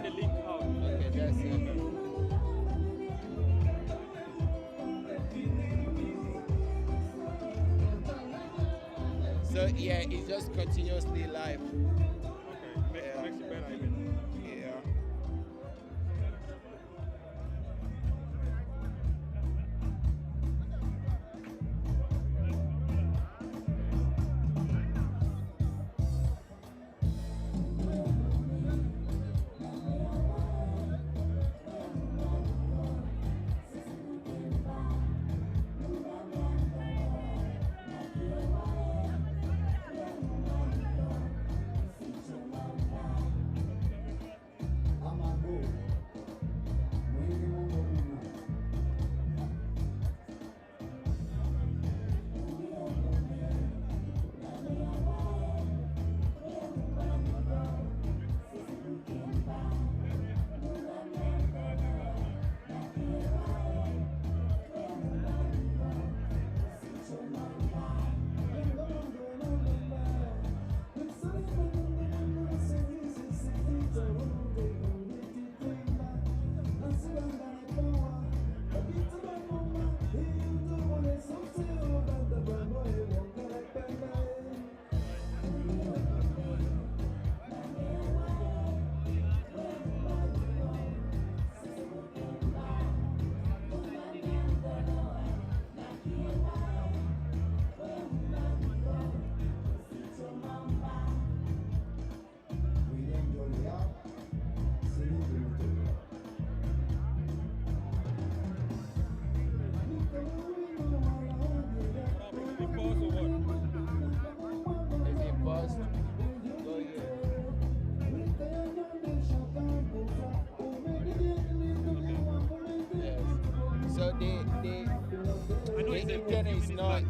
send the link out. Okay, that's it. So yeah, it's just continuously live. Okay, makes it better even.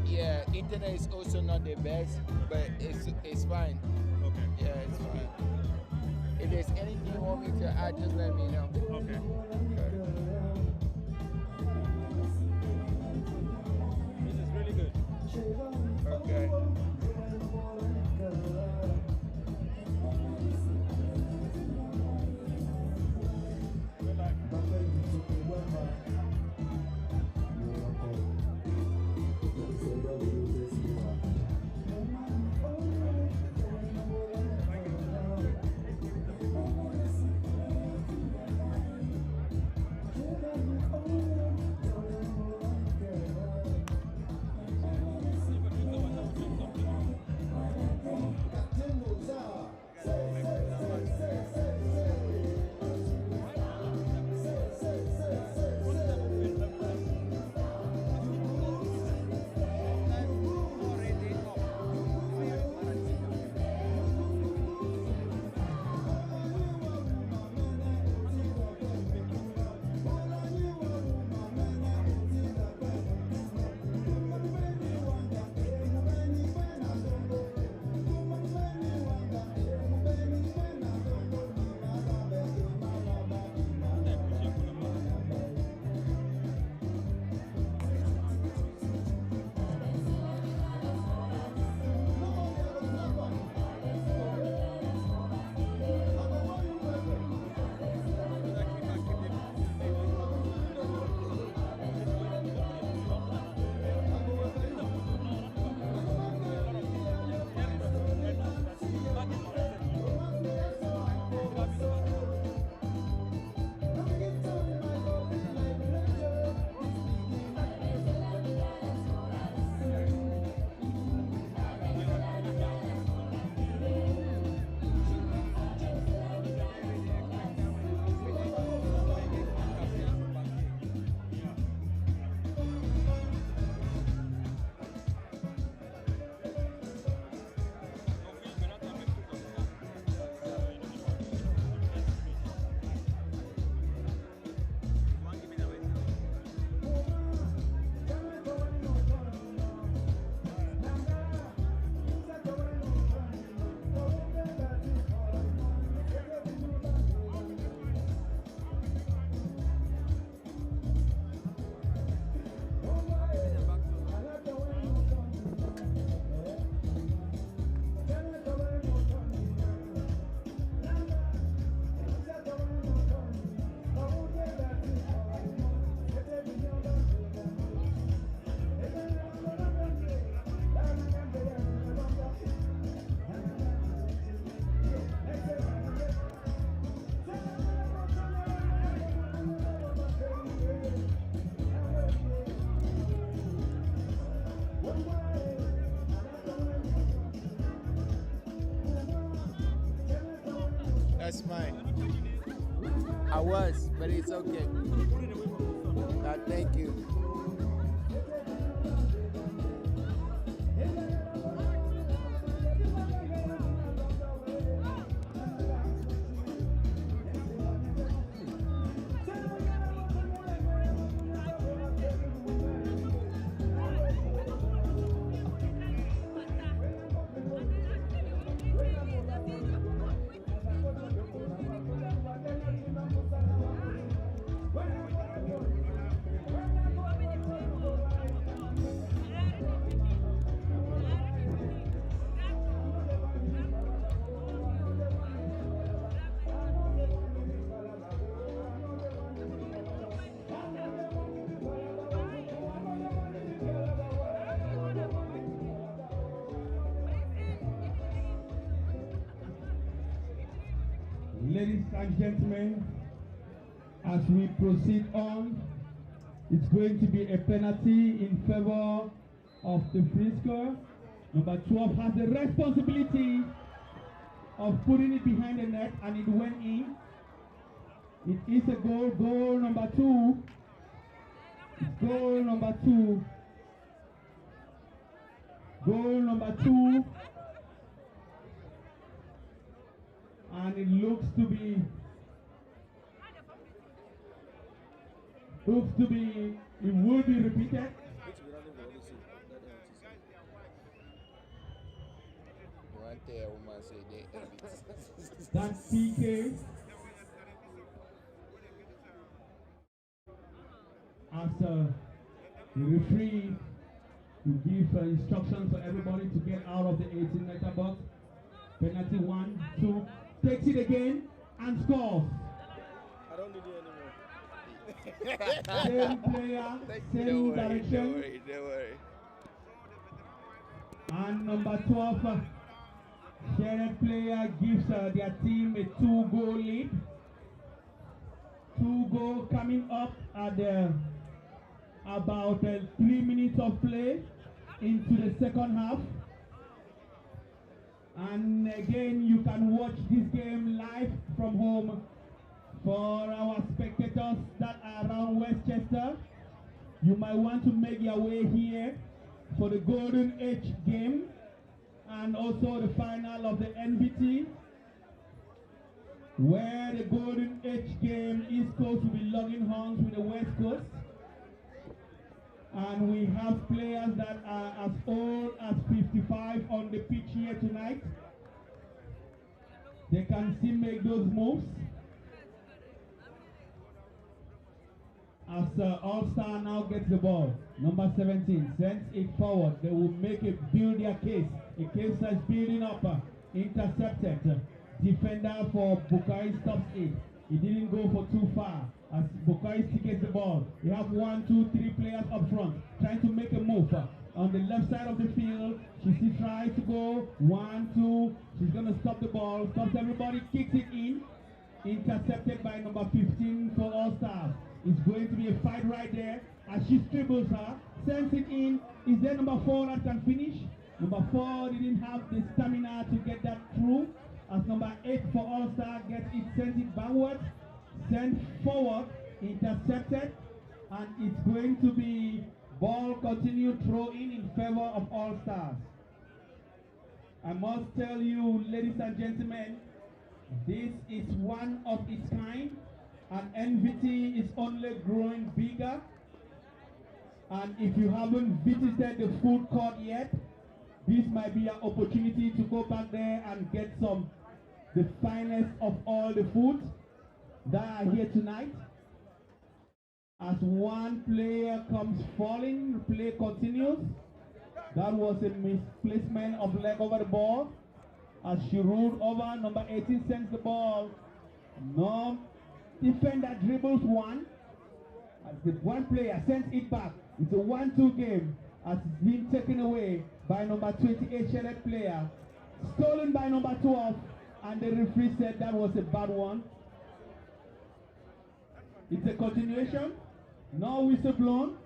Yeah. Internet is also not the best, but it's fine. Okay. Yeah, it's fine. If there's anything you want me to add, just let me know. Okay. This is really good. Okay. That's mine. I was, but it's okay. Thank you. Ladies and gentlemen, as we proceed on, it's going to be a penalty in favor of the Frisco. Number 12 has the responsibility of putting it behind the net, and it went in. It is a goal. Goal number 2. It's goal number 2. Goal number 2. And it looks to be it will be repeated. That's PK. After the referee will give instructions for everybody to get out of the 18-meter box. Penalty 1, 2. Takes it again and scores. I don't need you anymore. Same player, same direction. Don't worry. And number 12, shared player gives their team a 2-goal lead. 2-goal coming up at about 3 minutes of play into the second half. And again, you can watch this game live from home for our spectators that are around Westchester. You might want to make your way here for the Golden Age game and also the final of the NBT, where the Golden Age game, East Coast will be logging horns with the West Coast. And we have players that are as old as 55 on the pitch here tonight. They can still make those moves. As All-Star now gets the ball, number 17 sends it forward. They will build their case. A case that's building up, intercepted. Defender for Bukhari stops it. He didn't go for too far. As Bukhari gets the ball, you have 1, 2, 3 players up front trying to make a move. On the left side of the field, she still tries to go 1, 2. She's gonna stop the ball, stops everybody, kicks it in. Intercepted by number 15 for All Stars. It's going to be a fight right there as she dribbles her, sends it in. Is there number 4 that can finish? Number 4 didn't have the stamina to get that through. As number 8 for All Star gets it, sends it backward, sent forward, intercepted, and it's going to be ball continued throw in favor of All Stars. I must tell you, ladies and gentlemen, this is one of its kind, and NVT is only growing bigger. And if you haven't visited the food court yet, this might be an opportunity to go back there and get the finest of all the foods that are here tonight. As one player comes falling, play continues. That was a misplacement of leg over the ball. As she rolled over, number 18 sends the ball. No defender dribbles one. As the one player sends it back. It's a 1-2 game. As it's been taken away by number 28 Charlotte player. Stolen by number 12. And the referee said that was a bad one. It's a continuation. No whistle blown.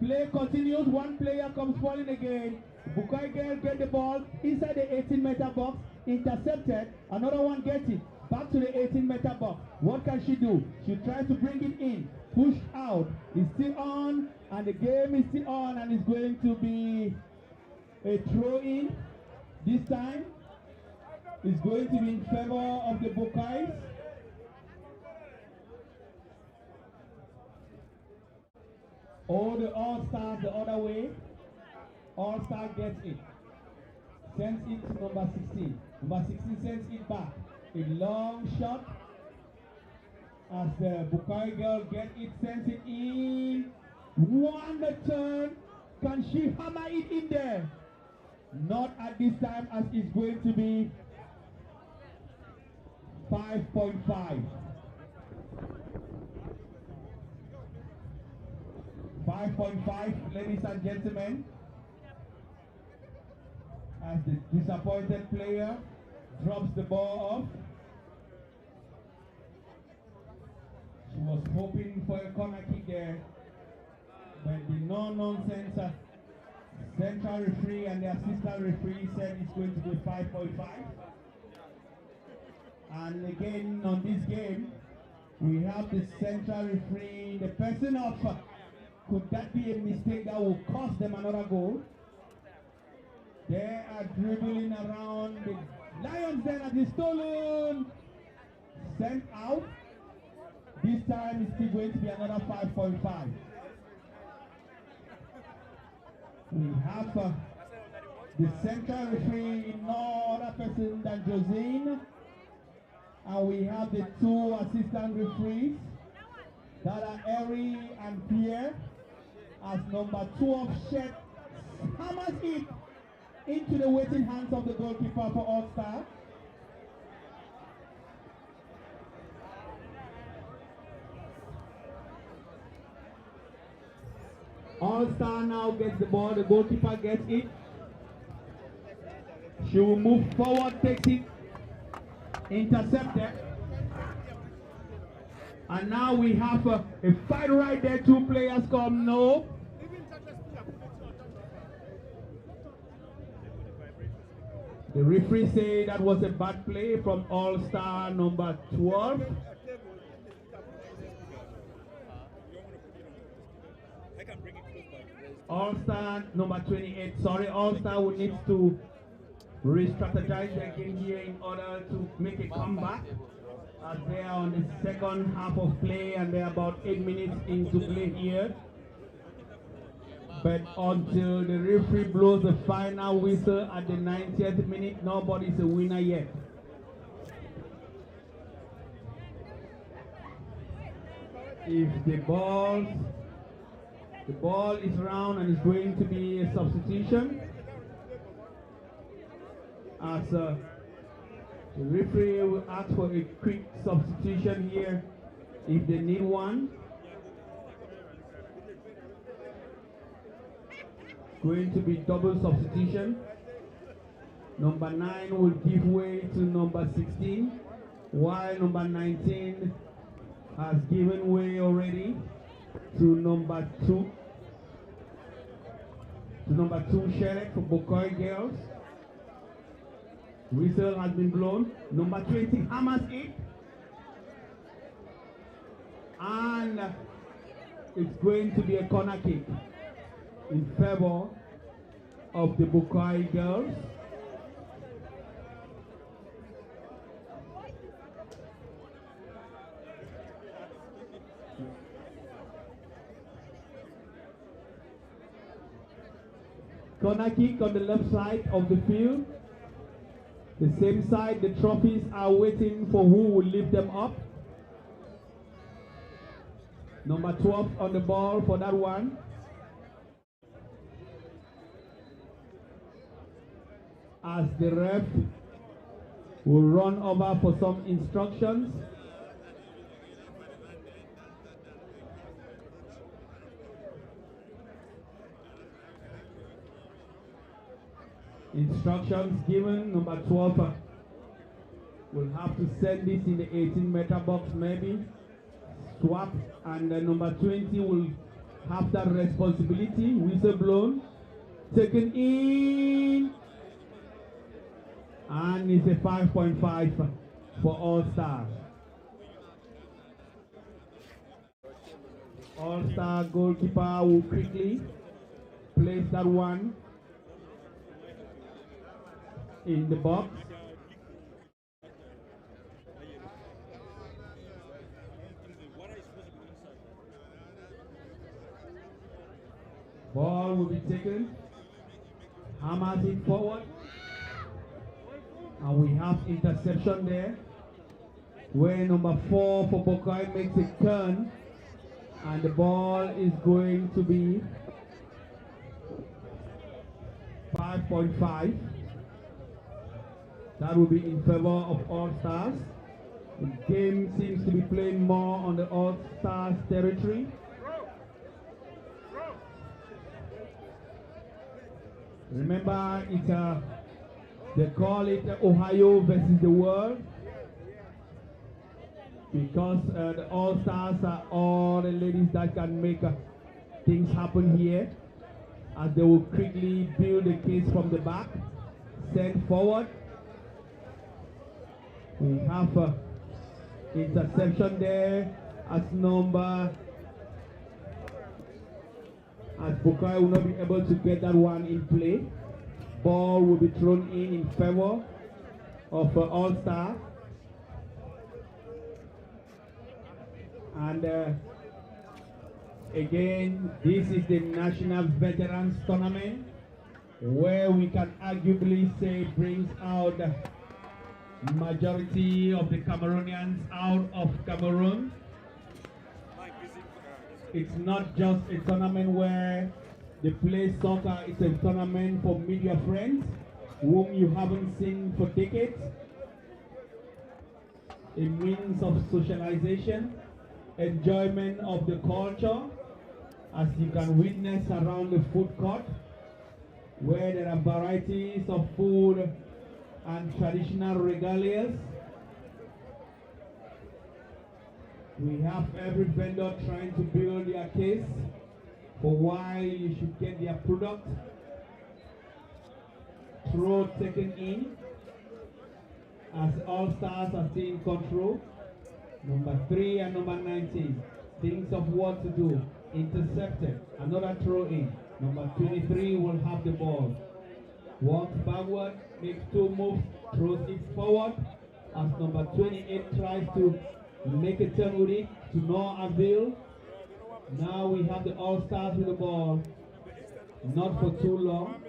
Play continues. One player comes falling again. Bukai girl get the ball inside the 18-meter box. Intercepted. Another one gets it. Back to the 18-meter box. What can she do? She tries to bring it in. Push out. It's still on. And the game is still on. And it's going to be a throw-in. This time, it's going to be in favor of the Buckeyes. Oh, the All-Stars the other way. All-Star gets it. Sends it to number 16. Number 16 sends it back. A long shot. As the Buckeye girl gets it, sends it in. One the turn. Can she hammer it in there? Not at this time, as it's going to be 5.5. 5.5, ladies and gentlemen. As the disappointed player drops the ball off. She was hoping for a corner kick there, but the no-nonsense central referee and the assistant referee said it's going to be 5.5. And again on this game, we have the central referee, the person of, could that be a mistake that will cost them another goal? They are dribbling around the Lions then at the stolen. Sent out. This time it's still going to be another 5.5. We have the central referee, no other person than Josine. And we have the two assistant referees that are Eri and Pierre. As number 12 Shet hammers it into the waiting hands of the goalkeeper for All-Star. All-Star now gets the ball, the goalkeeper gets it. She will move forward, takes it, intercepted. And now we have a fight right there, two players come, no. The referee say that was a bad play from All-Star number 12. All-Star number 28, sorry, All-Star will need to re-strategize their game here in order to make a comeback. As they are on the second half of play and they're about 8 minutes into play here. But until the referee blows the final whistle at the 90th minute, nobody's a winner yet. If the ball is round and it's going to be a substitution, as the referee will ask for a quick substitution here if they need one. Going to be double substitution. Number 9 will give way to number 16, while number 19 has given way already to number 2. To number 2 Sheriff for Buckeye Girls. Whistle has been blown. Number 20 hammers it. And it's going to be a corner kick in favor of the Buckeye Girls. Corner kick on the left side of the field. The same side, the trophies are waiting for who will lift them up. Number 12 on the ball for that one. As the ref will run over for some instructions. Instructions given, number 12 will have to send this in the 18-meter box maybe. Swap, and number 20 will have that responsibility. Whistle blown, taken in, and it's a 5.5. for All Stars. All Star goalkeeper will quickly place that one in the box. Ball will be taken, hammers it forward, and we have interception there, where number 4 for Bokai makes a turn, and the ball is going to be 5.5. That will be in favor of All Stars. The game seems to be playing more on the All Stars territory. Remember, it's they call it Ohio versus the world, because the All Stars are all the ladies that can make things happen here, as they will quickly build the case from the back, send forward. We have interception there as Bukai will not be able to get that one in play. Ball will be thrown in favor of All Star. And again, this is the National Veterans Tournament, where we can arguably say brings out the majority of the Cameroonians out of Cameroon. It's not just a tournament where they play soccer, it's a tournament for media friends whom you haven't seen for decades. A means of socialization, enjoyment of the culture, as you can witness around the food court, where there are varieties of food and traditional regalias. We have every vendor trying to build their case for why you should get their product. Throw taken in, as All Stars are still in control. Number 3 and number 19 thinks of what to do. Intercepted, another throw in. Number 23 will have the ball. Walks backward, makes 2 moves, throws it forward, as number 28 tries to make a turn with it, to no avail. Now we have the All Stars with the ball, not for too long,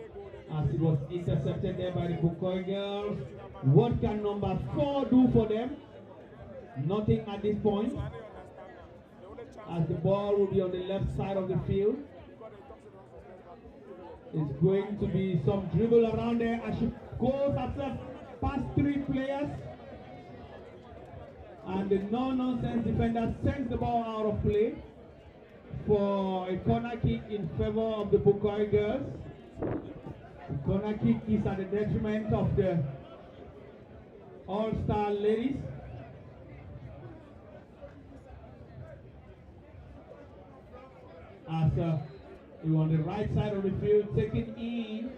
as it was intercepted there by the Bukoy girls. What can number 4 do for them? Nothing at this point, as the ball will be on the left side of the field. It's going to be some dribble around there as she goes herself past 3 players. And the no-nonsense defender sends the ball out of play for a corner kick in favor of the Bukai girls. The corner kick is at the detriment of the All-Star ladies. As you on the right side of the field, taken in,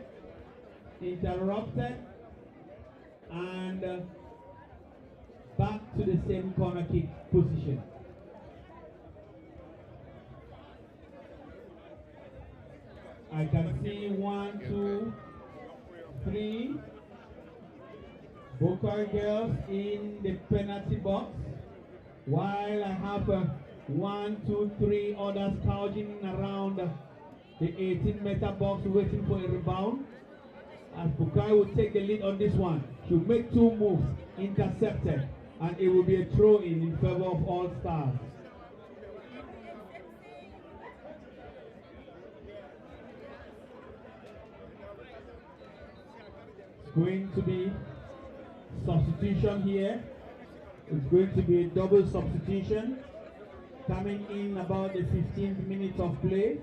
interrupted, and back to the same corner kick position. I can see 1, 2, 3 Bukai girls in the penalty box, while I have 1, 2, 3 others gouging around the 18-meter box waiting for a rebound. And Bukai will take the lead on this one. She'll make 2 moves, intercepted, and it will be a throw-in in favor of All Stars. It's going to be substitution here. It's going to be a double substitution, coming in about the 15th minute of play.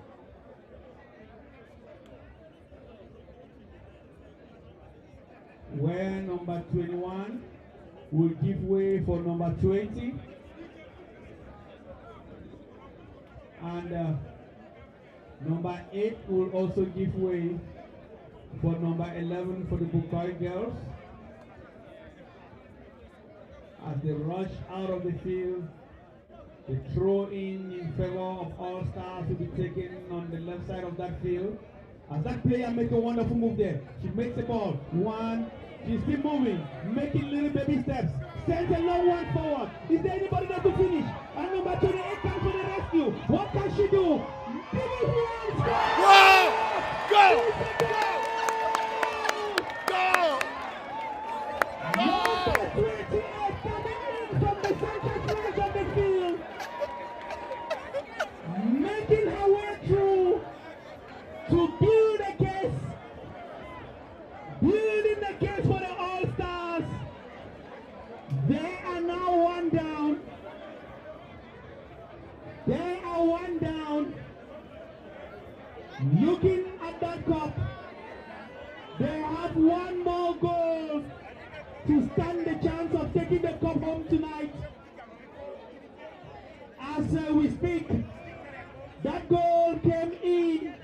Where number 21 will give way for number 20, and number 8 will also give way for number 11 for the Bukai girls. as they rush out of the field. The throw in favor of All Stars will be taken on the left side of that field. As that player makes a wonderful move there. She makes the ball. One. She's still moving. Making little baby steps. Sends a long one forward. Is there anybody there to finish? And number 28 comes for the rescue. What can she do? Wow! Go! Number 28 coming in from the center flank of the field. Making her way through to build a case. Building the case for the All-Stars. They are now one down. They are one down. Looking at that cup, they have one more goal to stand the chance of taking the cup home tonight. As we speak, that goal came in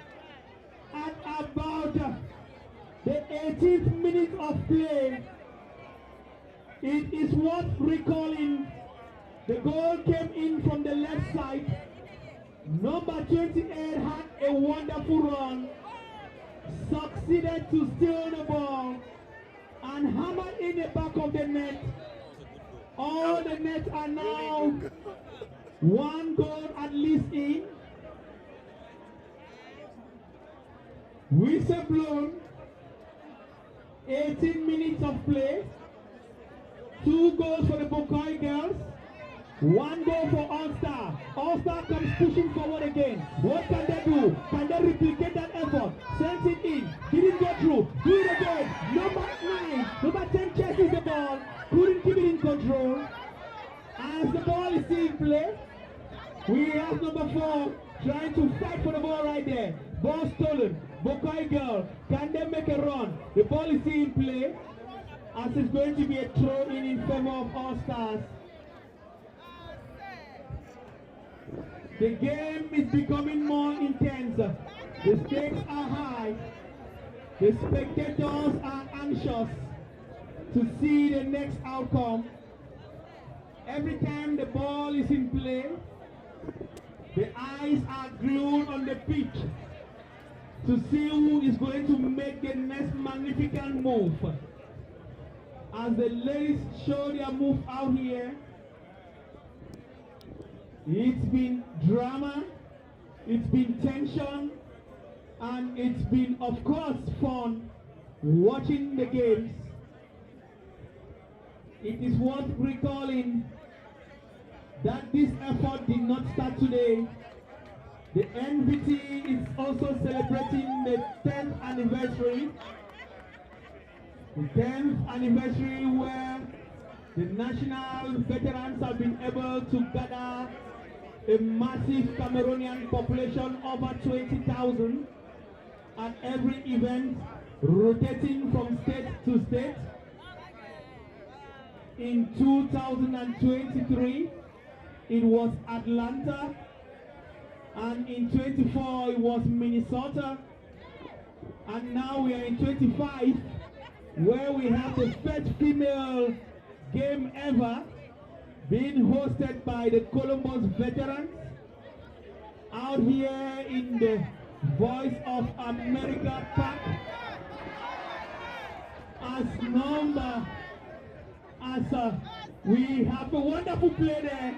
at about the 18th minute of play. It is worth recalling the goal came in from the left side. Number 28 had a wonderful run, succeeded to steal the ball and hammered in the back of the net. All the nets are now one goal at least in. Whistle blown. 18 minutes of play. 2 goals for the Buckeye girls. 1 goal for All-Star. All-Star comes pushing forward again. What can they do? Can they replicate that effort? Sends it in. Didn't go through. Do it again. Number 9. Number 10 chases the ball. Couldn't keep it in control. As the ball is still in play, we have number 4 trying to fight for the ball right there. Ball stolen. Buckeye girl. Can they make a run? The ball is still in play. As it's going to be a throw in favor of All-Stars. The game is becoming more intense. The stakes are high. The spectators are anxious to see the next outcome. Every time the ball is in play, the eyes are glued on the pitch to see who is going to make the next magnificent move. As the ladies show their move out here, it's been drama, it's been tension, and it's been, of course, fun watching the games. It is worth recalling that this effort did not start today. The NVT is also celebrating the 10th anniversary. The 10th anniversary where the national veterans have been able to gather a massive Cameroonian population, over 20,000, at every event, rotating from state to state. In 2023, it was Atlanta, and in 24 it was Minnesota, and now we are in 25, where we have the first female game ever being hosted by the Columbus veterans out here in the Voice of America Park. We have a wonderful play there.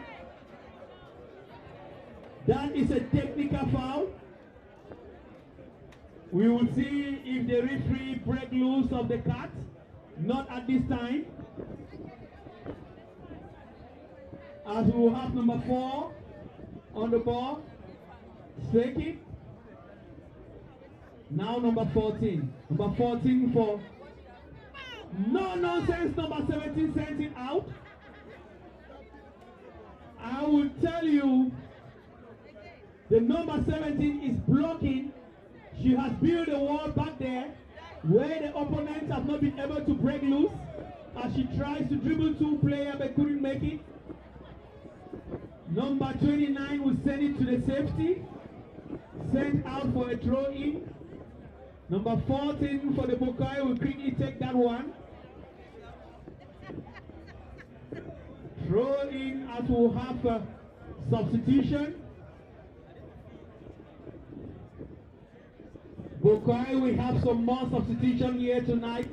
That is a technical foul. We will see if the referee break loose of the cut. Not at this time. As we will have number 4 on the ball. Shake it. Now number 14. Number 14 for no nonsense. Number 17 sends it out. I will tell you, the number 17 is blocking. She has built a wall back there where the opponents have not been able to break loose, as she tries to dribble 2 players but couldn't make it. Number 29 will send it to the safety. Sent out for a throw in. Number 14 for the Buckeye will quickly take that one. Throw in as we have substitution. Bukai, we have some more substitution here tonight.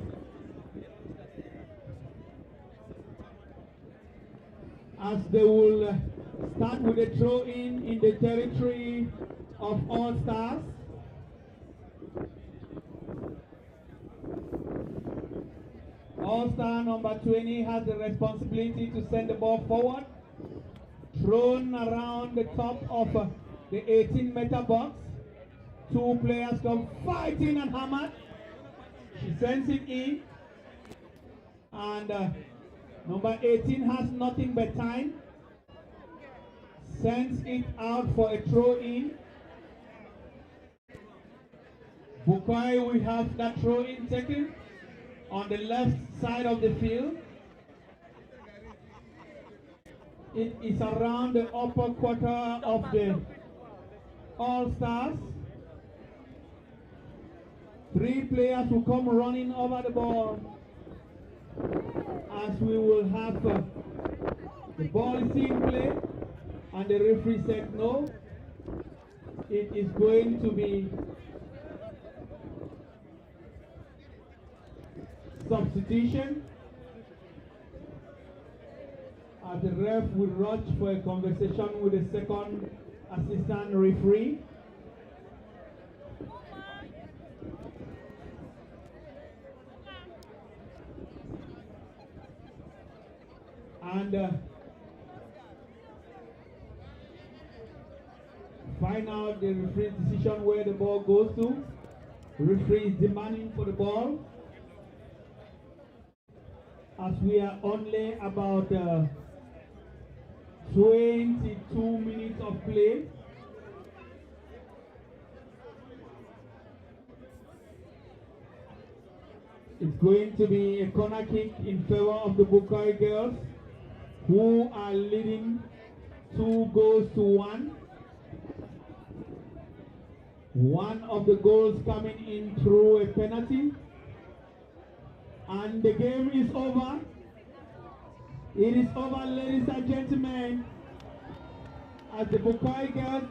As they will start with a throw in the territory of All Stars. All-Star number 20 has the responsibility to send the ball forward, thrown around the top of the 18-meter box. Two players come fighting and hammer. She sends it in, and number 18 has nothing but time. Sends it out for a throw-in. Bukai, we have that throw-in taken on the left side of the field. It is around the upper quarter of the All-Stars. Three players will come running over the ball as we will have the ball is in play, and the referee said no. It is going to be substitution, as the ref will rush for a conversation with the second assistant referee. And find out the referee's decision where the ball goes to. The referee is demanding for the ball. As we are only about 22 minutes of play. It's going to be a corner kick in favor of the Bukai girls, who are leading 2-1. One of the goals coming in through a penalty. And the game is over. It is over, ladies and gentlemen, as the Bukai girls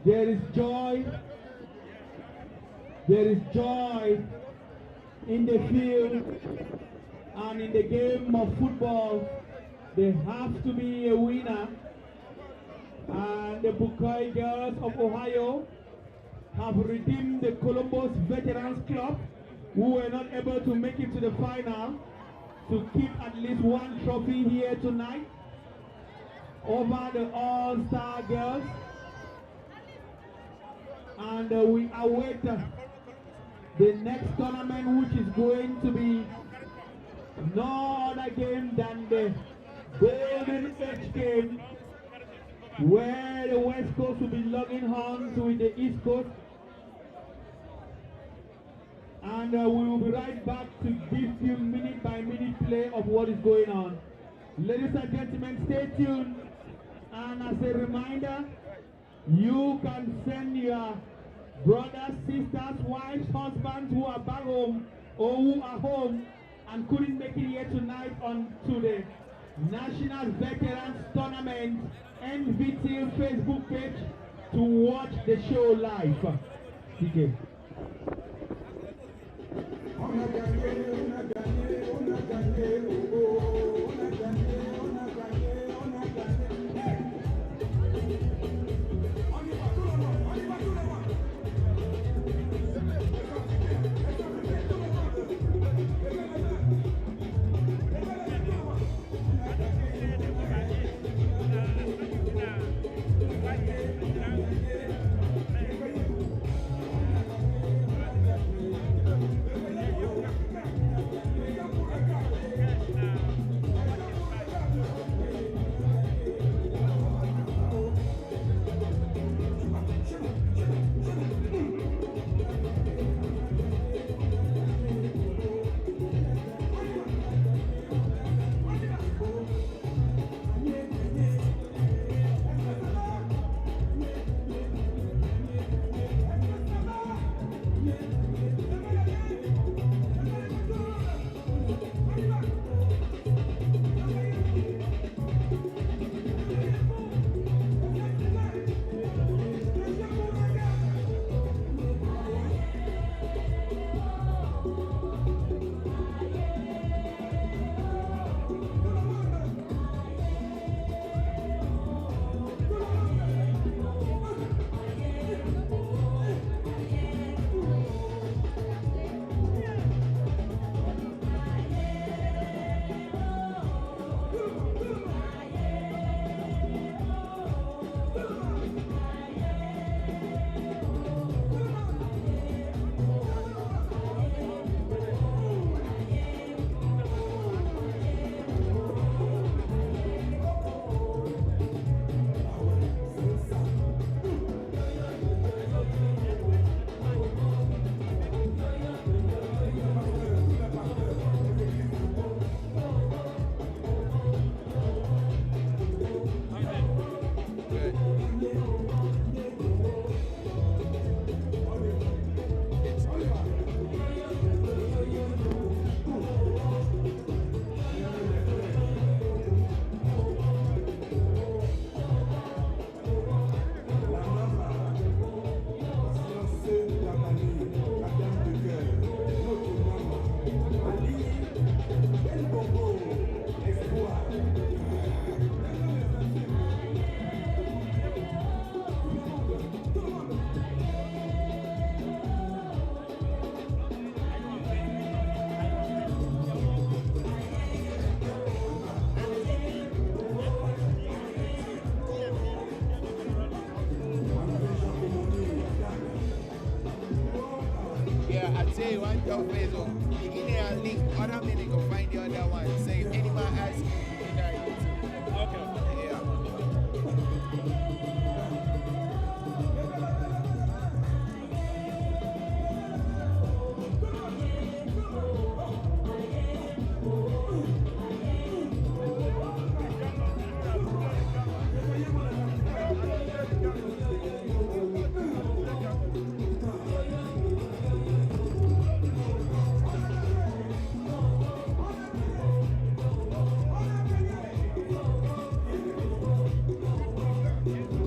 there is joy in the field, and in the game of football there has to be a winner. And the Bukai girls of Ohio have redeemed the Columbus Veterans Club, who were not able to make it to the final, to keep at least one trophy here tonight over the All-Star girls. And we await the next tournament, which is going to be no other game than the Golden Age game, where the West Coast will be logging horns with the East Coast. And we will be right back to give you minute by minute play of what is going on. Ladies and gentlemen, stay tuned. And as a reminder, you can send your brothers, sisters, wives, husbands who are back home or who are home and couldn't make it here tonight on to the National Veterans Tournament NVT Facebook page to watch the show live. DJ. one on Facebook. You give me a link, other minute go find the other one. So if anyone asks you, you can YouTube. Okay. Yeah.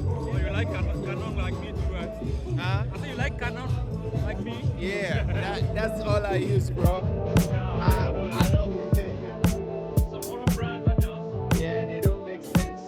So you like Canon like me too, right? Huh? I say you like Canon like me? Yeah, that's all I use, bro. I don't think. Some other brands are just... Yeah, they don't make sense.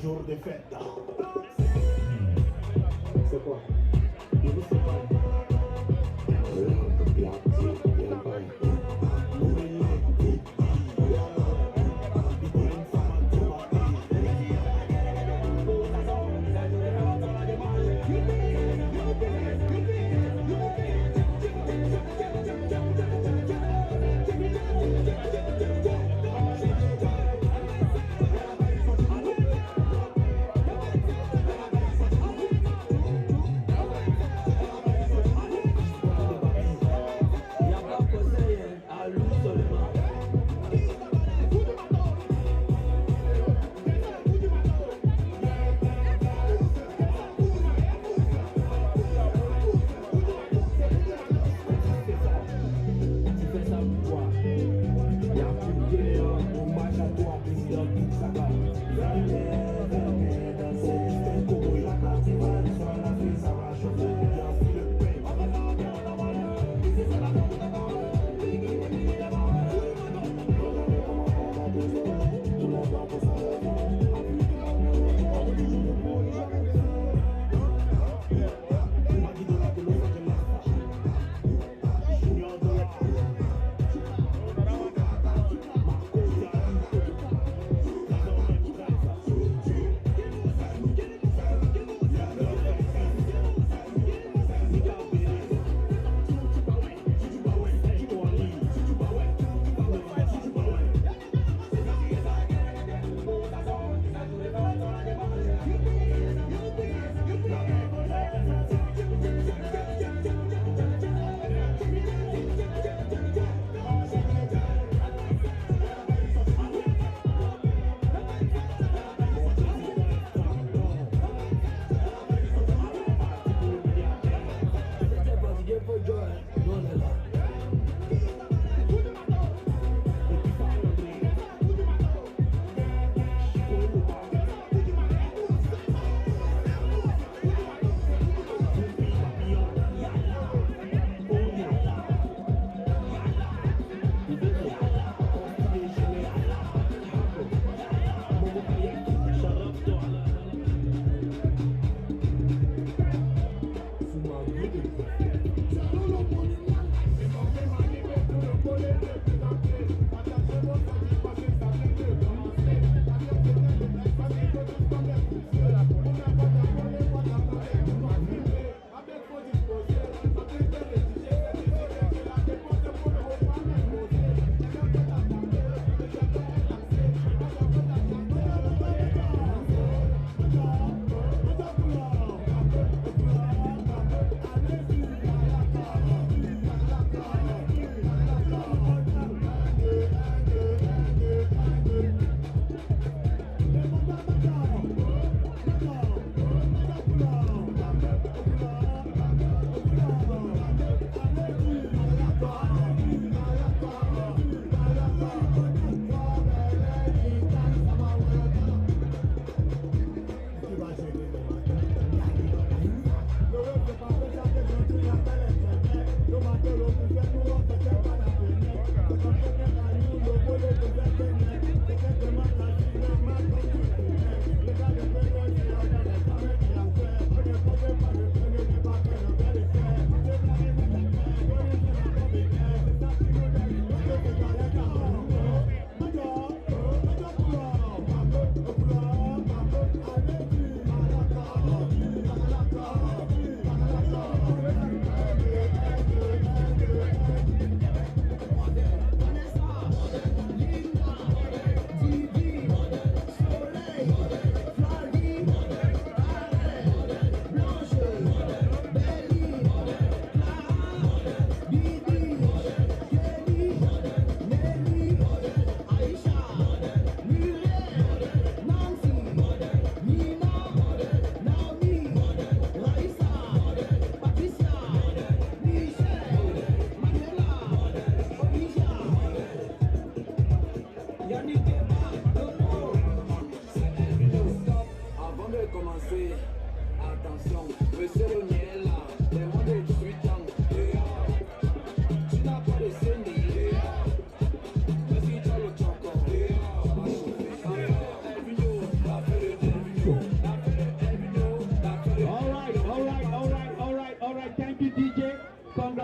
Jour de fête. C'est quoi? Il ne sait pas.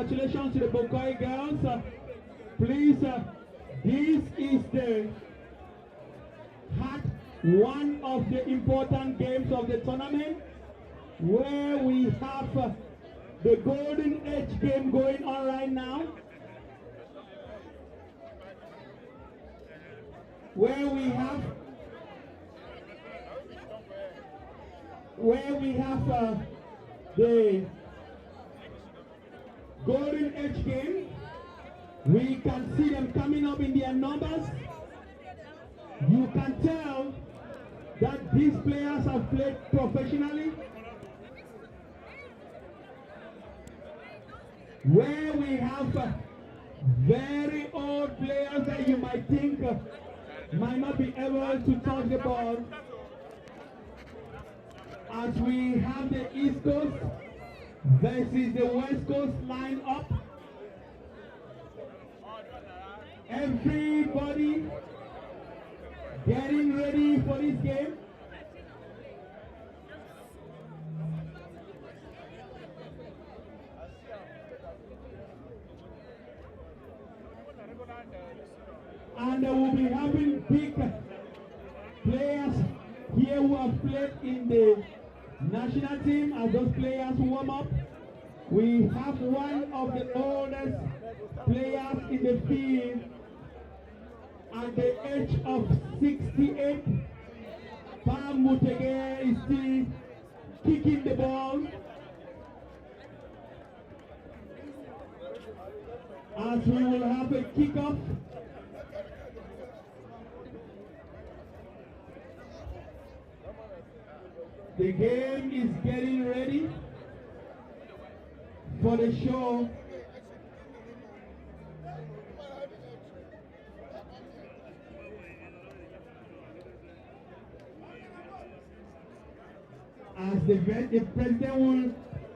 congratulations to the Bokoi girls. Please, this is the one of the important games of the tournament, where we have the Golden Age game going on right now, where we have the Golden Age game. We can see them coming up in their numbers. You can tell that these players have played professionally. Where we have very old players that you might think might not be able to touch the ball. As we have the East Coast versus the West Coast line up. Everybody getting ready for this game. And we'll be having big players here who have played in the national team as those players warm up. We have one of the oldest players in the field at the age of 68. Pam Mutege is still kicking the ball. As we will have a kickoff. The game is getting ready for the show. As the president will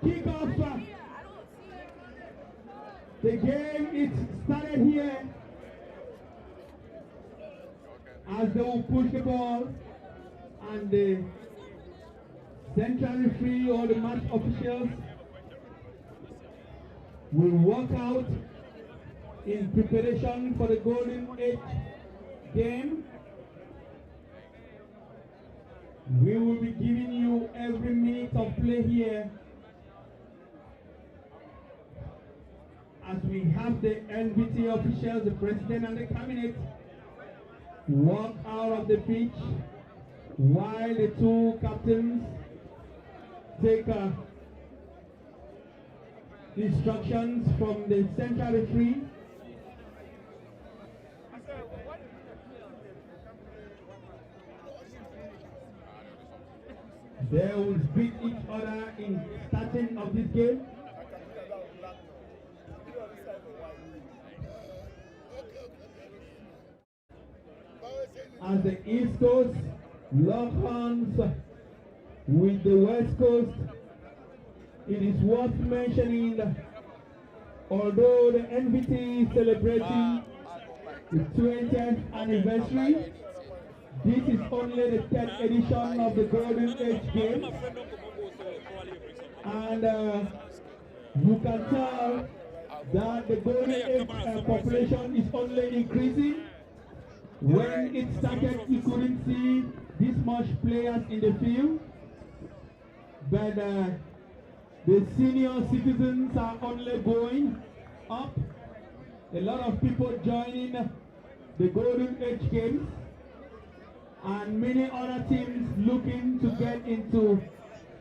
kick off the game, it started here. As they will push the ball, and the central referee or the match officials will walk out in preparation for the Golden Age game. We will be giving you every minute of play here as we have the NBT officials, the president and the cabinet walk out of the pitch while the two captains take instructions from the central referee. They will beat each other in starting of this game. As the East Coast lock horns with the West Coast, it is worth mentioning that although the NBT is celebrating the 20th anniversary, this is only the 10th edition of the Golden Age game. And you can tell that the Golden Age population is only increasing. When it started, you couldn't see this much players in the field. But the senior citizens are only going up. A lot of people joining the Golden Age games, and many other teams looking to get into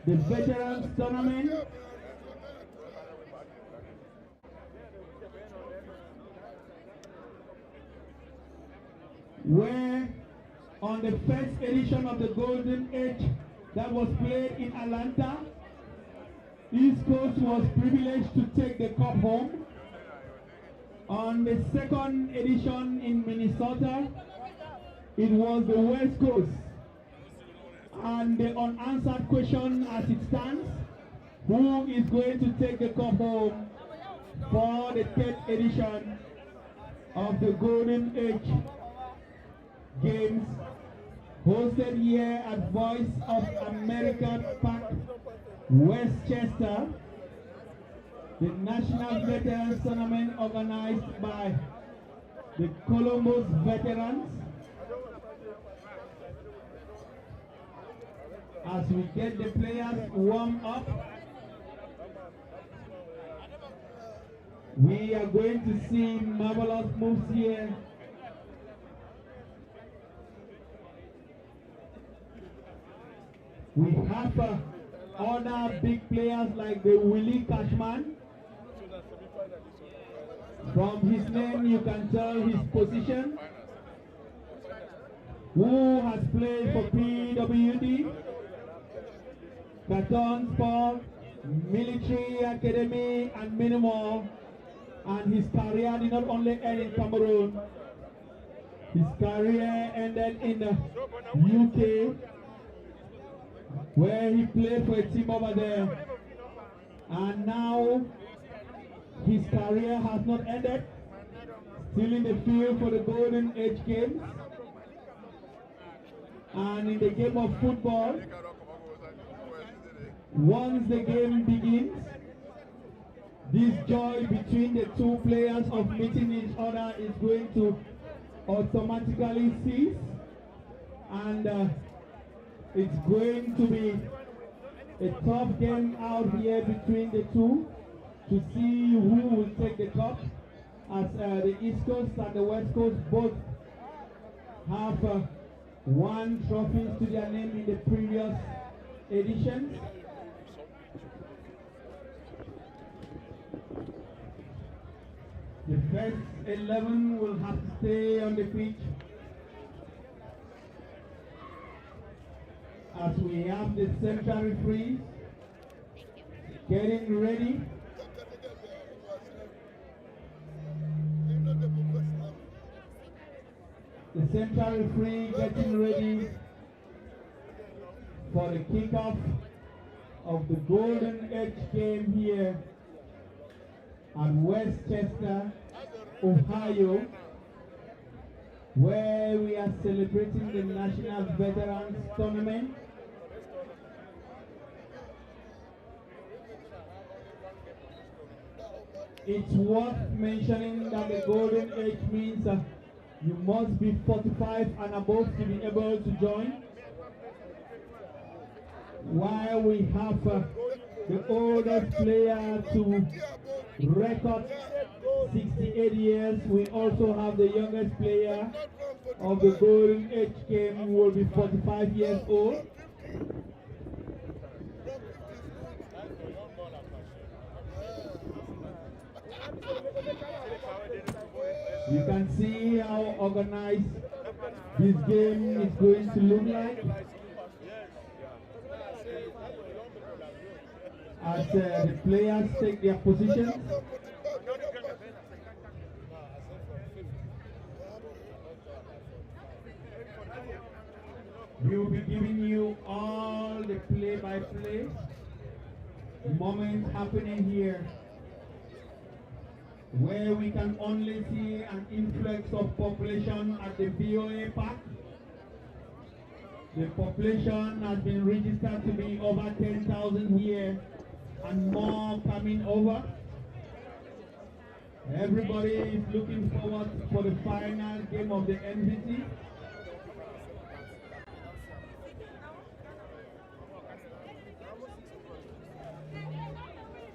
the Veterans Tournament. Where on the first edition of the Golden Age that was played in Atlanta, East Coast was privileged to take the cup home. On the second edition in Minnesota, it was the West Coast. And the unanswered question as it stands, who is going to take the cup home for the 10th edition of the Golden Age Games, hosted here at Voice of America Park, Westchester. The National Veterans Tournament organized by the Columbus Veterans. As we get the players warm up, we are going to see marvelous moves here. We have other big players like the Willie Cashman. From his name you can tell his position. Who has played for PWD, Carton Sport, Military Academy and many more. And his career did not only end in Cameroon, his career ended in the UK, where he played for a team over there. And now his career has not ended, still in the field for the Golden Age Games. And in the game of football, once the game begins, this joy between the two players of meeting each other is going to automatically cease, and it's going to be a tough game out here between the two to see who will take the cup, as the East Coast and the West Coast both have won trophies to their name in the previous editions. The first 11 will have to stay on the pitch as we have the central referees getting ready. The central referee getting ready for the kickoff of the Golden Age game here at Westchester, Ohio, where we are celebrating the National Veterans Tournament. It's worth mentioning that the Golden Age means you must be 45 and above to be able to join. While we have the oldest player to record 68 years, we also have the youngest player of the Golden Age game who will be 45 years old. You can see how organized this game is going to look like as the players take their positions. We will be giving you all the play-by-play moments happening here, where we can only see an influx of population at the VOA Park. The population has been registered to be over 10,000 here and more coming over. Everybody is looking forward for the final game of the NBC.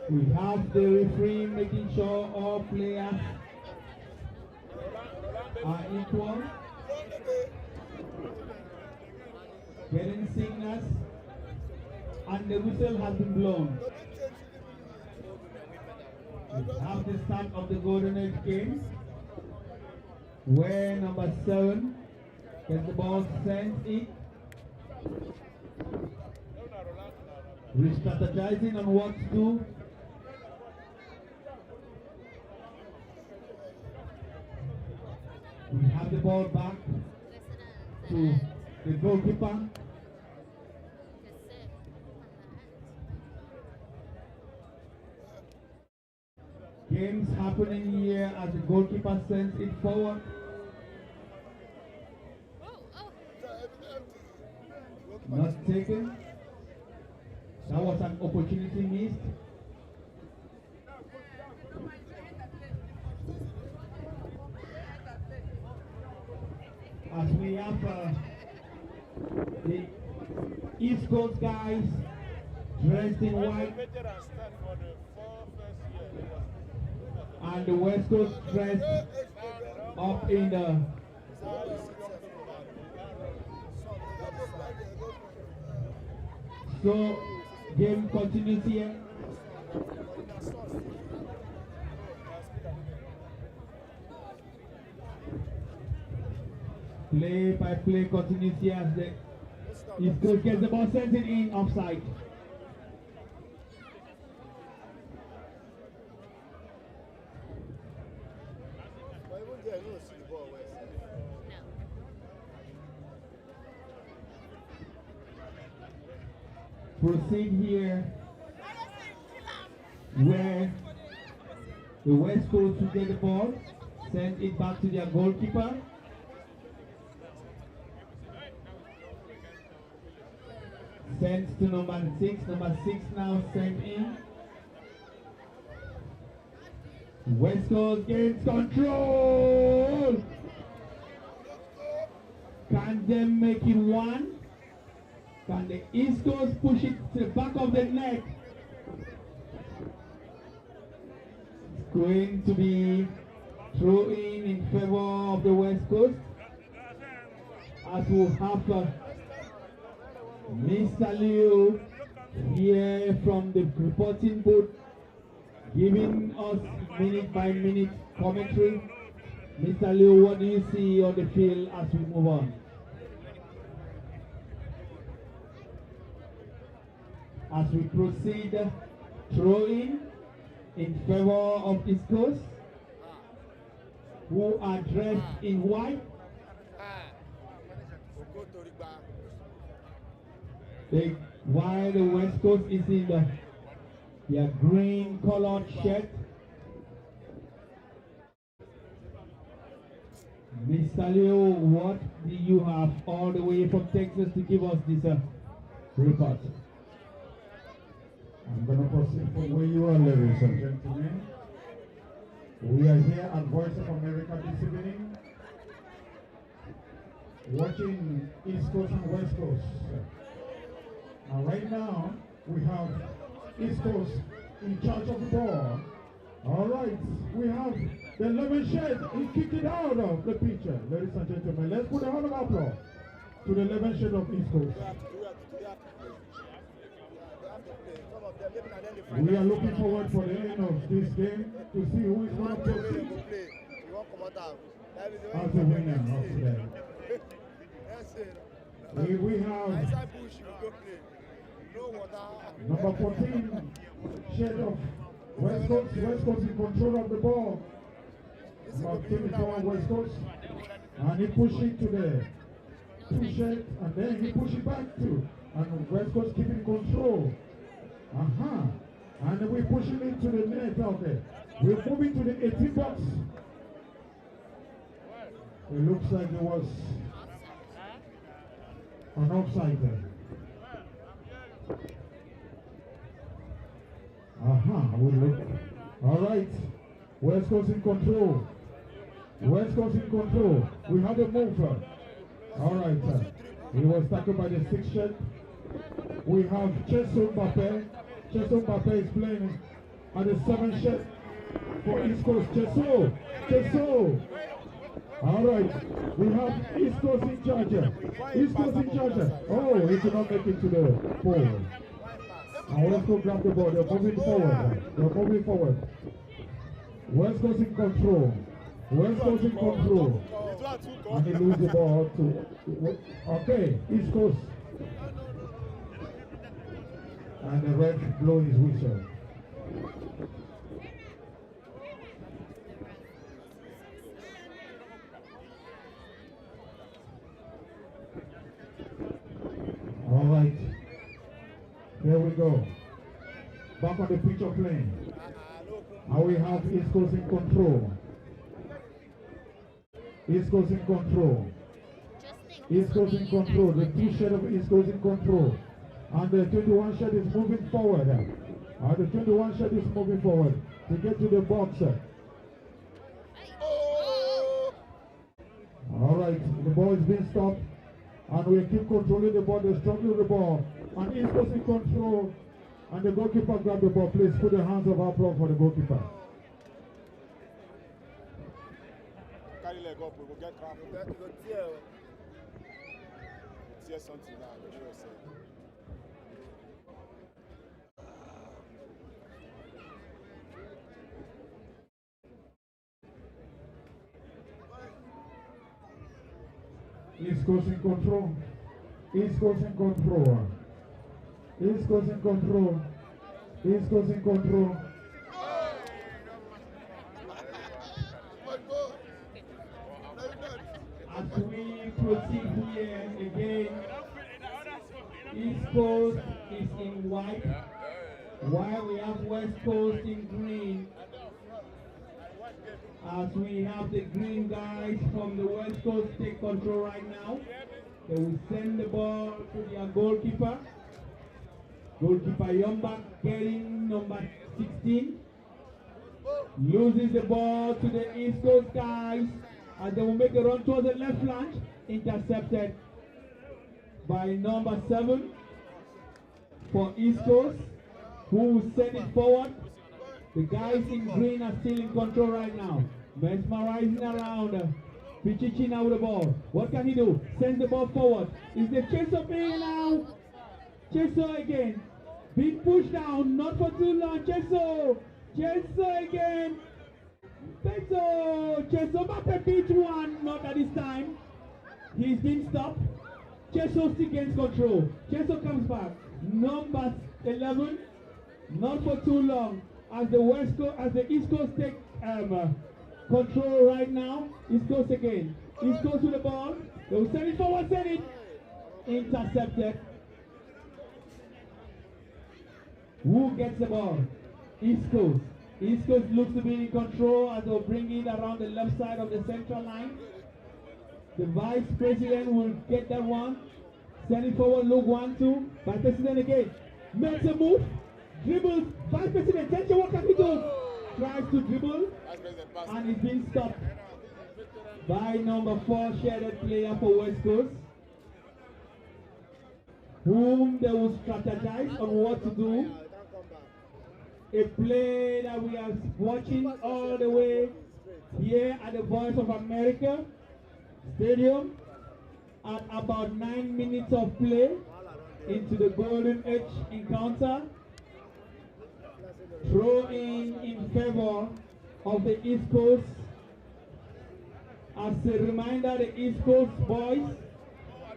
We have the referee making sure all players are equal, getting signals, and the whistle has been blown. We have the start of the Golden Age game, where number 7 gets the ball sent in, re-strategizing on what to do. We have the ball back to the goalkeeper. Games happening here as the goalkeeper sends it forward. Not taken. That was an opportunity missed. have the East Coast guys dressed in white, and the West Coast dressed up in the so game continues here. Play by play continues here as the East Coast gets the ball, sends it in offside. Proceed here where the West Coast will get the ball, send it back to their goalkeeper. Sends to number 6. Number 6 now sent in. West Coast gains control. Can they make it one? Can the East Coast push it to the back of the net? It's going to be throw in favor of the West Coast. As we have Mr. Liu here from the reporting booth giving us minute by minute commentary. Mr. Liu, what do you see on the field as we move on? As we proceed, throw in favor of East Coast, who are dressed in white. While the West Coast is in their green colored shirt. Mr. Leo, what do you have all the way from Texas to give us this report? I'm going to proceed from where you are, ladies and gentlemen. We are here at Voice of America this evening, watching East Coast and West Coast. And right now, we have East Coast in charge of the ball. All right, we have the 11 shed. He kicked it out of the picture. Ladies and gentlemen, let's put a round of applause to the 11 shed of East Coast. We are looking forward for the end of this game to see who is going to proceed as the winner of today. We have number 14, shed of West Coast. West Coast in control of the ball. Number 24, West Coast. And he pushed it to the 2 shed, and then he pushed it back to. And West Coast keeping control. And we're pushing it to the net out there. We're moving to the 18 box. It looks like there was an offside there. We look. All right. West Coast in control. West Coast in control. We have a mover. All right. He was tackled by the 6th shed. We have Cheso Mbappe. Cheso Mbappe is playing at the 7th shed for East Coast. Cheso. All right. We have East Coast in charge. East Coast in charge. Oh, he could not make it to the pole. And West Coast grab the ball. They're moving forward. West Coast in control. West Coast in control. And they lose the ball to. Okay, East Coast. And the ref blow his whistle. All right. Here we go. Back on the pitch of play. Now we have East Coast in control. East Coast in control. East Coast in control. The 2 shed of East Coast in control. And the 21 shed is moving forward. The 21 shed is moving forward to get to the box. All right. The ball is being stopped. And we keep controlling the ball. They're struggling with the ball. And East Coast in control. And the goalkeeper grab the ball. Please put the hands of applause for the goalkeeper. Carry leg up, we will get cramp. We go tear something now. You know what I'm saying? East Coast in control. East Coast in control. East Coast in control. East Coast in control. As we proceed here again, East Coast is in white, while we have West Coast in green. As we have the green guys from the West Coast take control right now, they will send the ball to their goalkeeper. Goalkeeper Yomba getting number 16. Loses the ball to the East Coast guys as they will make a run towards the left flank. Intercepted by number 7 for East Coast, who will send it forward. The guys in green are still in control right now. Mesmerizing around. Pichichi now with the ball. What can he do? Sends the ball forward. Is the Cheso playing now? Cheso again. Being pushed down. Not for too long. Cheso. Cheso again. Cheso back at beat one. Not at this time. He's been stopped. Cheso still gains control. Cheso comes back. Number 11. Not for too long. As the East Coast take control right now. East Coast again. East Coast with the ball. They will send it forward, send it. Intercepted. Who gets the ball? East Coast. East Coast looks to be in control as they'll bring it around the left side of the central line. The vice president will get that one. Send it forward, look 1-2. Vice president again. Makes a move. Dribbles. Vice president, attention, what can he do? Tries to dribble. And it's been stopped by number 4 shaded player for West Coast, whom they will strategize on what to do. A play that we are watching all the way here at the Voice of America Stadium at about 9 minutes of play into the Golden Edge encounter. Throw in favor of the East Coast. As a reminder, the East Coast boys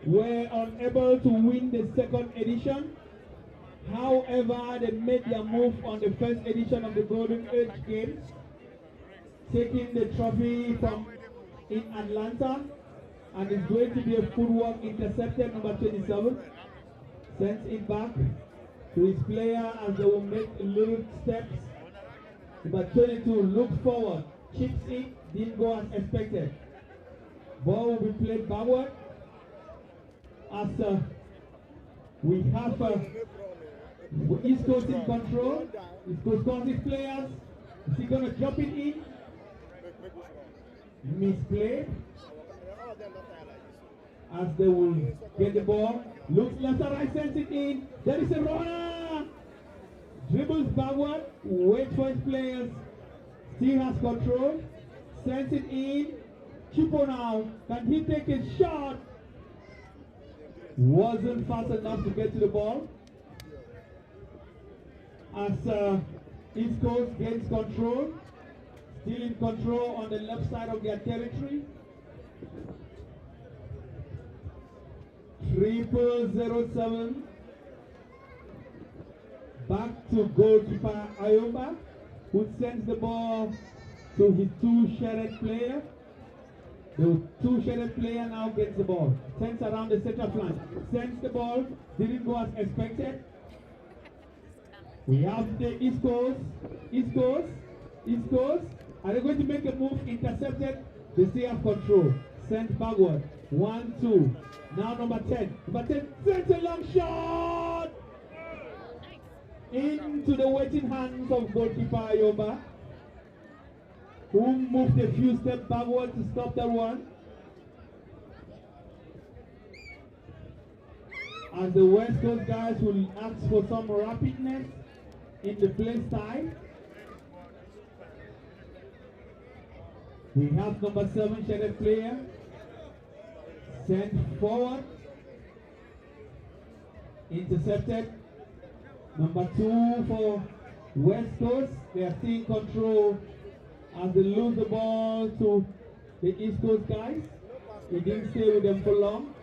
were unable to win the second edition. However, they made their move on the first edition of the Golden Age Games, taking the trophy from in Atlanta, and it's going to be a footwork intercepted. Number 27 sends it back to his player as they will make little steps. Number 22 looks forward, chips it, didn't go as expected. Ball will be played backward as we have East Coast in control. East Coast calls his players. Is he going to drop it in? Misplayed. As they will get the ball. Looks left and right, sends it in. There is a runner. Dribbles backward. Waits for his players. Still has control. Sends it in. Chipo now. Can he take a shot? Wasn't fast enough to get to the ball. As East Coast gains control. Still in control on the left side of their territory. 007. Back to goalkeeper Ayomba, who sends the ball to his two-shaded player. The two-shaded player now gets the ball. Sends around the center flank. Sends the ball. Didn't go as expected. We have the East Coast. East Coast. East Coast. Are they going to make a move? Intercepted. They still have control. Sent backward. 1-2. Now number 10. Number 10 sends a long shot into the waiting hands of goalkeeper Ayomba, who moved a few steps backward to stop that one. As the West Coast guys will ask for some rapidness in the play style. We have number 7 shaded player sent forward, intercepted. Number 2 for West Coast, they are still in control as they lose the ball to the East Coast guys. It didn't stay with them for long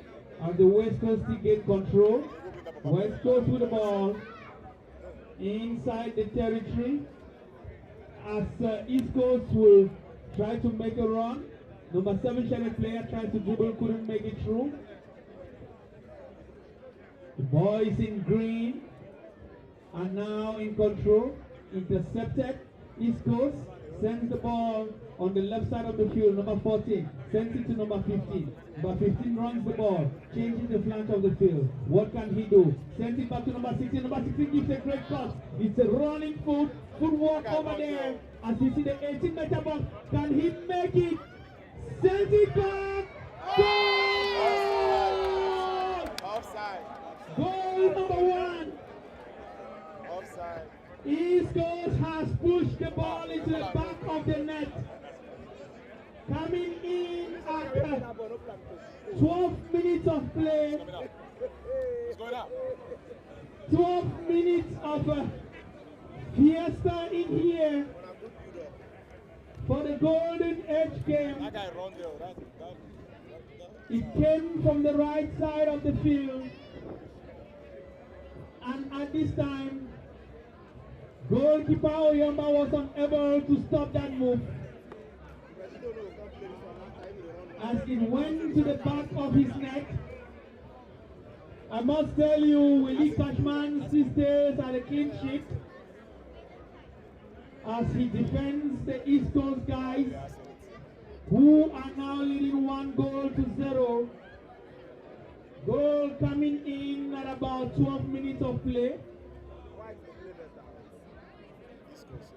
as the West Coast still get control. West Coast with the ball inside the territory as East Coast will try to make a run. Number 7 shaded player tried to dribble, couldn't make it through. The ball is in green and now in control. Intercepted. East Coast sends the ball on the left side of the field. Number 14 sends it to number 15. Number 15 runs the ball, changing the flank of the field. What can he do? Sends it back to number 16. Number 16 gives a great cross. It's a running footwork over there. As you see the 18-meter box, can he make it? Sends it back. Goal! Offside. Goal number 1. Offside. East Coast has pushed the ball into the back of the net. Coming in at 12 minutes of play. 12 minutes of fiesta in here for the Golden Edge game. It came from the right side of the field. And at this time, goalkeeper Oyamba was unable to stop that move as it went to the back of his neck. I must tell you, Willie Cashman stays at a clean sheet as he defends the East Coast guys who are now leading 1-0. Goal coming in at about 12 minutes of play.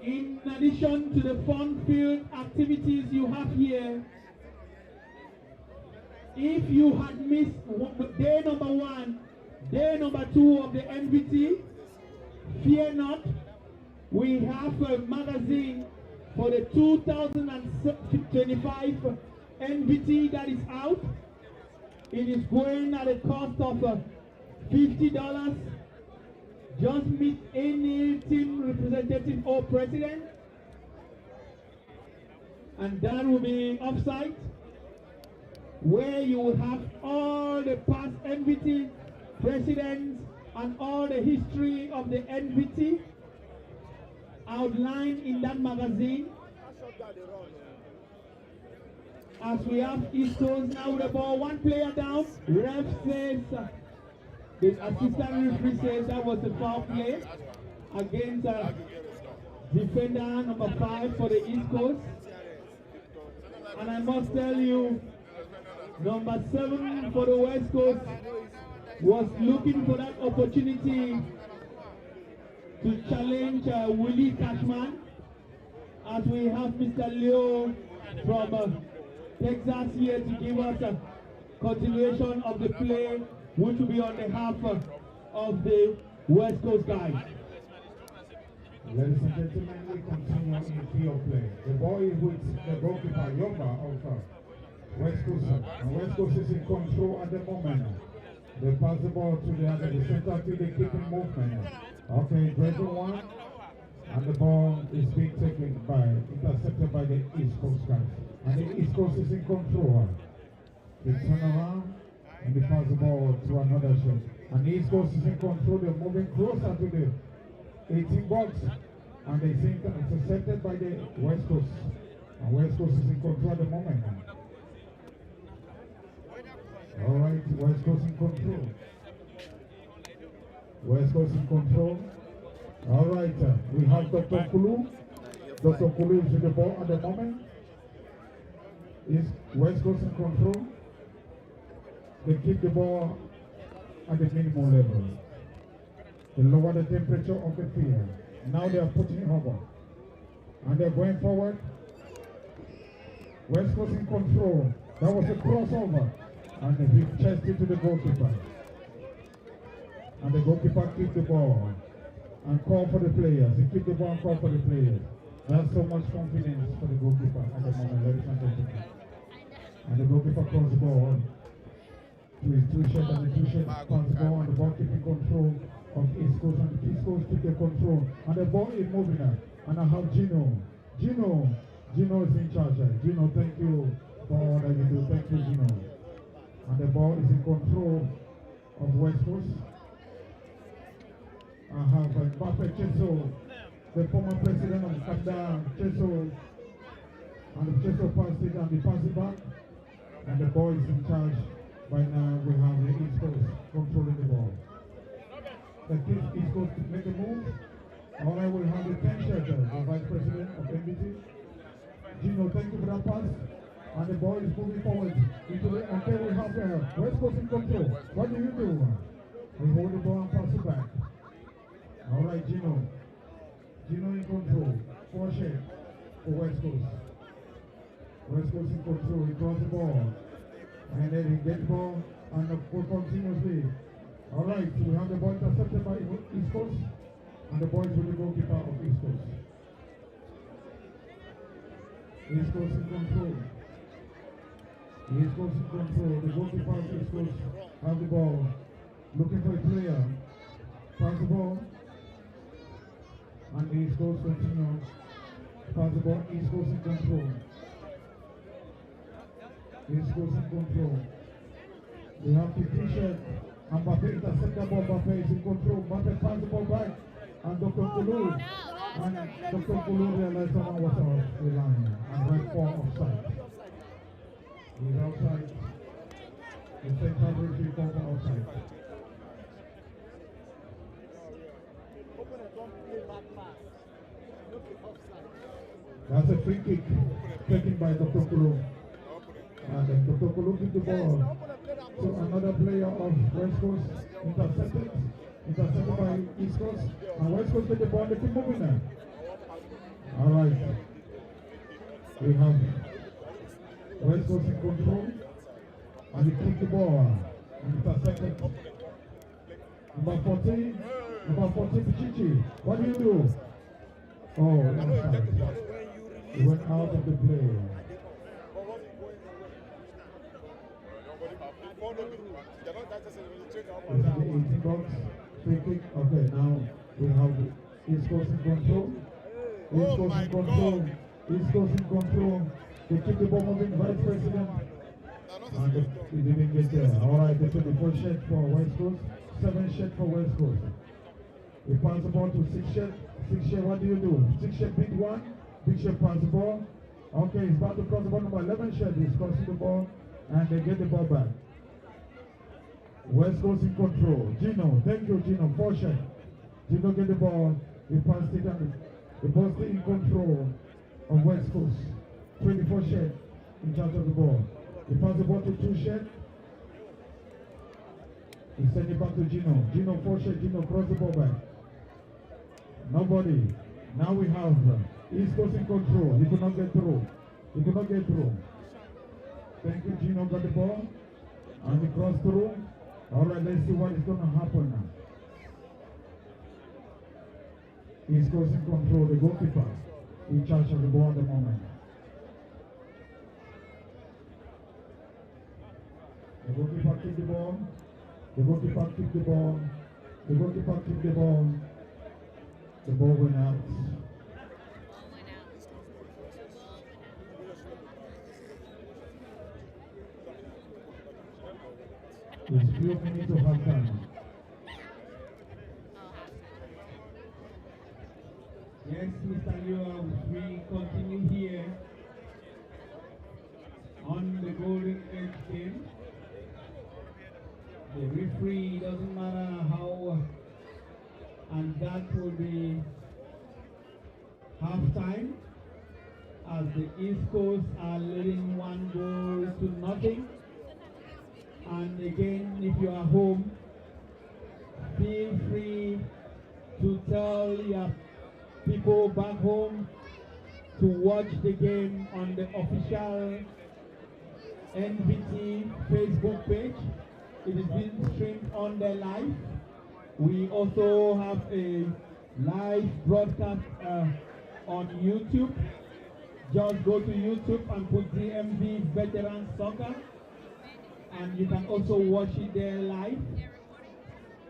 In addition to the fun field activities you have here, if you had missed day number 1, day number 2 of the NVT, fear not. We have a magazine for the 2025 NVT that is out. It is going at a cost of $50. Just meet any team representative or president, and that will be offsite, where you will have all the past NVT presidents and all the history of the NVT outlined in that magazine. As we have East Coast now with the ball, 1 player down. Ref says, the assistant referee says that was a foul play against defender number 5 for the East Coast. And I must tell you, number 7 for the West Coast was looking for that opportunity to challenge Willie Cashman, as we have Mr. Leo from Texas here to give us a continuation of the play, which will be on behalf of the West Coast guys. Ladies and gentlemen, we continue in field play. The ball is with the goalkeeper Yomba of West Coast. And West Coast is in control at the moment. They pass the ball to the other, the center to the keeping movement. Okay, dribble 1. And the ball is being taken intercepted by the East Coast guys. And the East Coast is in control. They turn around and they pass the ball to another shot. And the East Coast is in control. They're moving closer to the 18 box. And they think intercepted by the West Coast. And West Coast is in control at the moment. Alright, West Coast in control. West Coast in control. Alright, we have Dr. Kulu. Dr. Kulu is with the ball at the moment. Is West Coast in control? They keep the ball at the minimum level. They lower the temperature of the field. Now they are putting over. And they're going forward. West Coast in control. That was a crossover. And he chested to the goalkeeper. And the goalkeeper kick the ball and call for the players. He kick the ball and call for the players. That's so much confidence for the goalkeeper at the moment, ladies and gentlemen. And the goalkeeper calls the ball to his two shot, and the two shot pass the ball, and the ball keeping control of East Coast, and the East Coast keep the control. And the ball is moving now. And I have Gino is in charge. Gino, thank you for all that you do. Thank you, Gino. And the ball is in control of West Coast. I have Mbappe Cheso, the former president of Canada, Cheso, and the Cheso passed it and the pass it back. And the ball is in charge. Right now we have the East Coast controlling the ball. The East Coast to make a move. All right, we have the 10 shelter, the vice president of NBT. Gino, thank you for that pass. And the ball is moving forward into the okay, we have West Coast in control. What do you do? We hold the ball and pass it back. All right, Gino in control. 4 shake for West Coast. West Coast in control. He draws the ball. And then he gets the ball and the ball continuously. All right, so we have the ball intercepted by East Coast. And the ball is with the goalkeeper of East Coast. East Coast in control. East Coast in control. The goalkeeper of East Coast have the ball. Looking for a player. Pass the ball. And the East Coast continues. Pass the ball. East Coast in control. East Coast in control. We have the t-shirt. And Mbappe intercept the ball. Mbappe is in control. Mbappe pass the ball back. And Dr. Kulu realized someone was off the line and went for offside. He's outside. The central referee called for offside. That's a free kick taken by Dr. Kulu. And Dr. Kulu gives the ball to another player of West Coast, intercepted by East Coast, and West Coast get the ball, they keep moving now. All right. We have West Coast in control, and they kick the ball, and intercepted. Number 14, Pichichi, what do you do? Oh, offside. He went out of the play. This is the 18 box. Free kick. Okay, now we have East Coast in control. East Coast in control. East Coast in control. They keep the ball moving, vice president. And he didn't get there. Alright, the 24 shed for West Coast. 7 shed for West Coast. We pass the ball to 6 shed. 6 shed, what do you do? 6 shed beat 1. Big shed pass the ball. Okay, he's about to cross the ball. Number 11 shed is crossing the ball. And they get the ball back. West Coast in control. Gino, thank you, Gino. 4 shot. Gino get the ball. He passed it and the ball still in control of West Coast. 24 shot in charge of the ball. He passed the ball to 2 shot. He sent it back to Gino. Gino 4 shot. Gino cross the ball back. Nobody. Now we have East Coast in control. He could not get through. Thank you, Gino got the ball. And he crossed through. Alright, let's see what is going to happen now. East Coast in control, the goalkeeper in charge of the ball at the moment. The goalkeeper kicked the ball. The goalkeeper kicked the ball. The goalkeeper kicked the ball. The ball went out. It's few minutes of half time. Yes, Mr. Liu, we continue here on the Golden Edge game. The referee doesn't matter how, and that will be half time as the East Coast are leading 1 goal to nothing. And again, if you are home, feel free to tell your people back home to watch the game on the official NVT Facebook page. It is being streamed on their live. We also have a live broadcast on YouTube. Just go to YouTube and put DMV Veteran Soccer, and you can also watch it there live,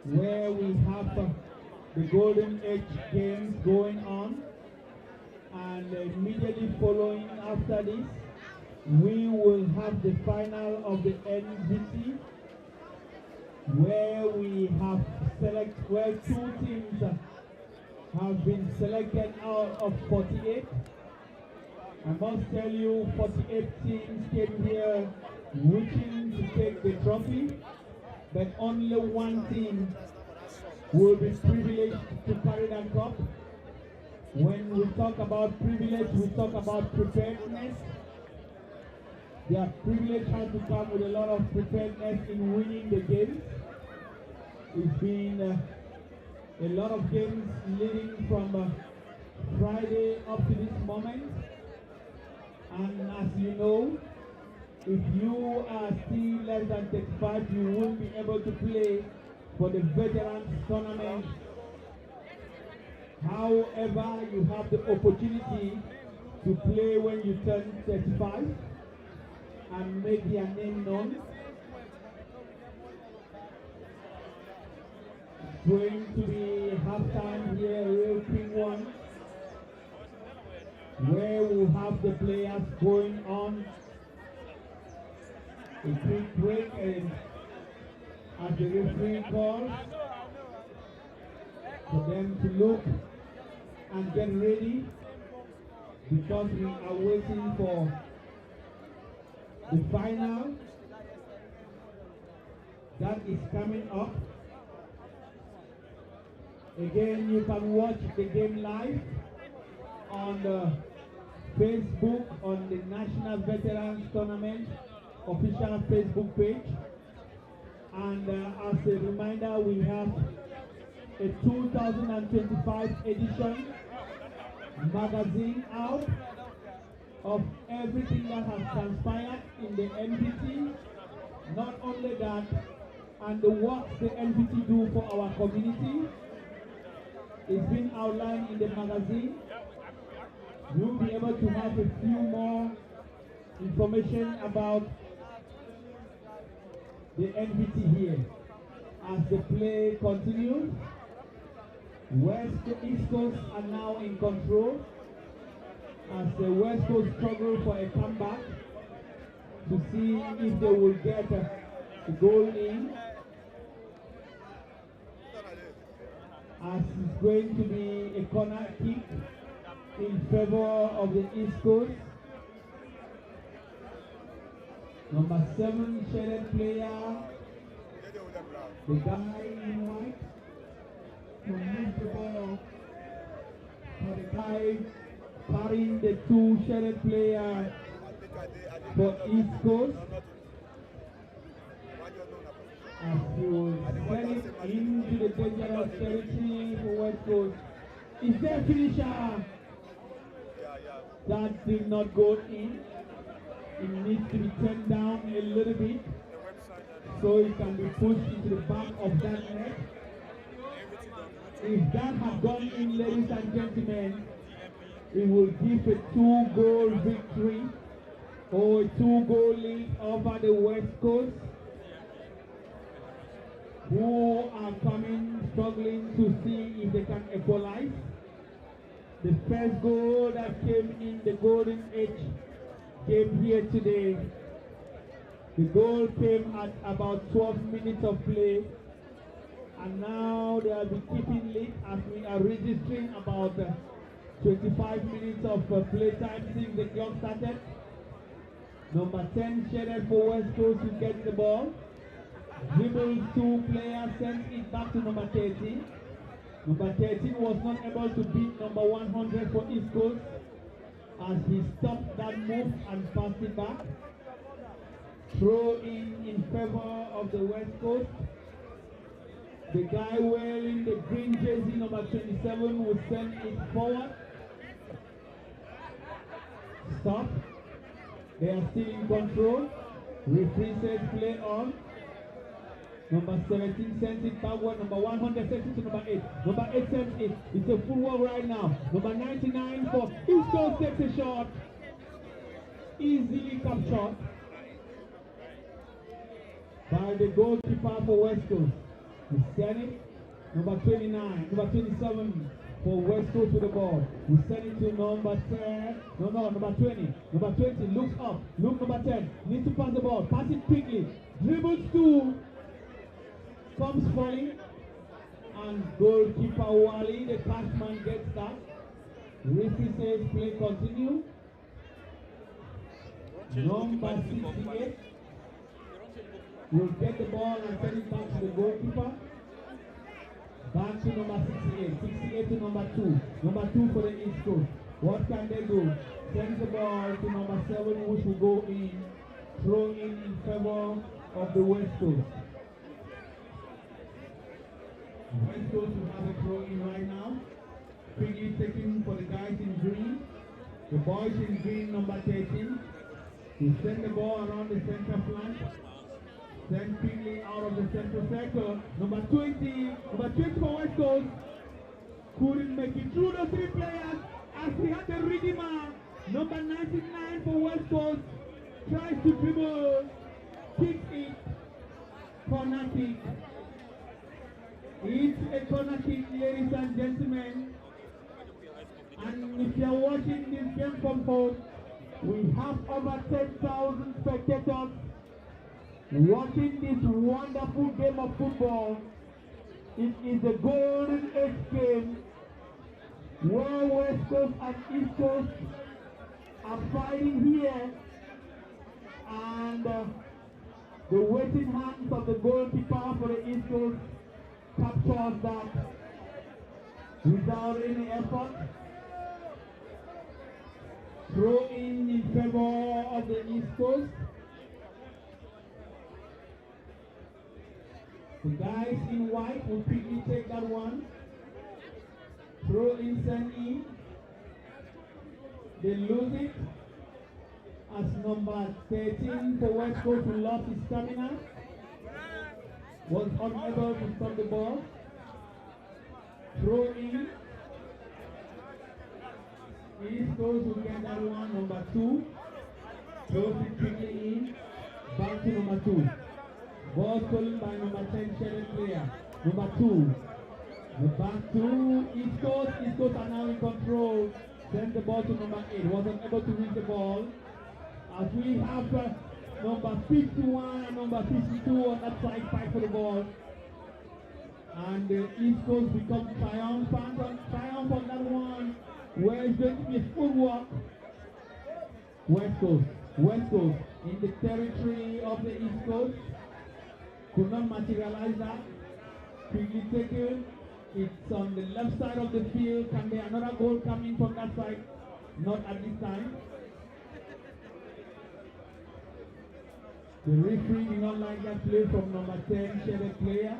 where we have the Golden Age games going on, and immediately following after this, we will have the final of the NVT, where we have where 2 teams have been selected out of 48. I must tell you, 48 teams came here wishing to take the trophy, but only 1 team will be privileged to carry that cup. When we talk about privilege, we talk about preparedness. Their privilege has to come with a lot of preparedness in winning the games. It's been a lot of games leading from Friday up to this moment. And as you know, if you are still less than 35, you won't be able to play for the Veterans Tournament. However, you have the opportunity to play when you turn 35 and make your name known. It's going to be halftime here, a real quick one, where we'll have the players going on a quick break, and as the referee calls for them to look and get ready, because we are waiting for the final that is coming up. Again, you can watch the game live on the Facebook, on the National Veterans Tournament official Facebook page. And as a reminder, we have a 2025 edition magazine out of everything that has transpired in the NVT. Not only that, and the work the NVT do for our community is being outlined in the magazine. You'll be able to have a few more information about the NVT here. As the play continues, East Coast are now in control as the West Coast struggle for a comeback to see if they will get a goal in. As it's going to be a corner kick in favor of the East Coast. Number 7 shaded player, the guy in white, to move the ball for the guy carrying the 2 shaded player for East Coast. As he will send it into the dangerous territory for West Coast. Is there a finisher? That did not go in. It needs to be turned down a little bit so it can be pushed into the back of that net. If that had gone in, ladies and gentlemen, it will give a 2-goal victory or a 2-goal lead over the West Coast, who are coming, struggling to see if they can equalize. The first goal that came in the Golden Age came here today. The goal came at about 12 minutes of play, and now they will be keeping lead as we are registering about 25 minutes of play time since the clock started. Number 10 shaded for West Coast to get the ball. Dribbles 2 players, sends it back to number 13. Number 13 was not able to beat number 100 for East Coast as he stopped that move and passed it back. Throw in favor of the West Coast. The guy wearing the green jersey, number 27, will send it forward. Stop. They are still in control. Referee says play on. Number 17 sends it backward. Number 100 sends it to number 8. Number 8 sends it. It's a full work right now. Number 99 for East Coast takes a shot. Easily captured by the goalkeeper for West Coast. He sent it. Number 29, number 27 for West Coast with the ball. We send it to number 10. Number 20. Number 20 looks up. Look, number 10 needs to pass the ball. Pass it quickly. Dribbles to. Comes falling. And goalkeeper Wally, the catchman, gets that. Referee says play continue. Number 68 will get the ball and send it back to the goalkeeper. Back to number 68. 68 to number 2. Number 2 for the East Coast. What can they do? Send the ball to number 7, which will go in. Throw in favor of the West Coast. West Coast will have a throw in right now. Quickly taking for the guys in green. The boys in green, number 13. He send the ball around the center flank. Send quickly out of the central circle. Number 20 for West Coast. Couldn't make it through the 3 players as we had the redeemer. Number 99 for West Coast. Tries to dribble. Kicks it. Corner kick. It's a corner kick, ladies and gentlemen. And if you're watching this game from home, we have over 10,000 spectators watching this wonderful game of football. It is the Golden Age game where West Coast and East Coast are fighting here, and the waiting hands of the goalkeeper for the East Coast captures that without any effort. Throw in favor of the East Coast. The guys in white will quickly take that one. Throw in, send in. They lose it as number 13 for West Coast, who lost his stamina, was unable to stop the ball. Throw in. East Coast will get that one, number 2. Throws it quickly in. Back to number 2. Ball stolen by number 10 shaded player. Number 2. The back to East Coast. East Coast are now in control. Send the ball to number 8. Wasn't able to reach the ball. As we have number 51 and number 52 on that side fight for the ball. And the East Coast becomes triumphant on that one. Where it's going to be a footwork. West Coast in the territory of the East Coast. Could not materialize that. Quickly taken. It's on the left side of the field. Can there another goal coming from that side? Not at this time. The referee did not like that play from number 10 shaded player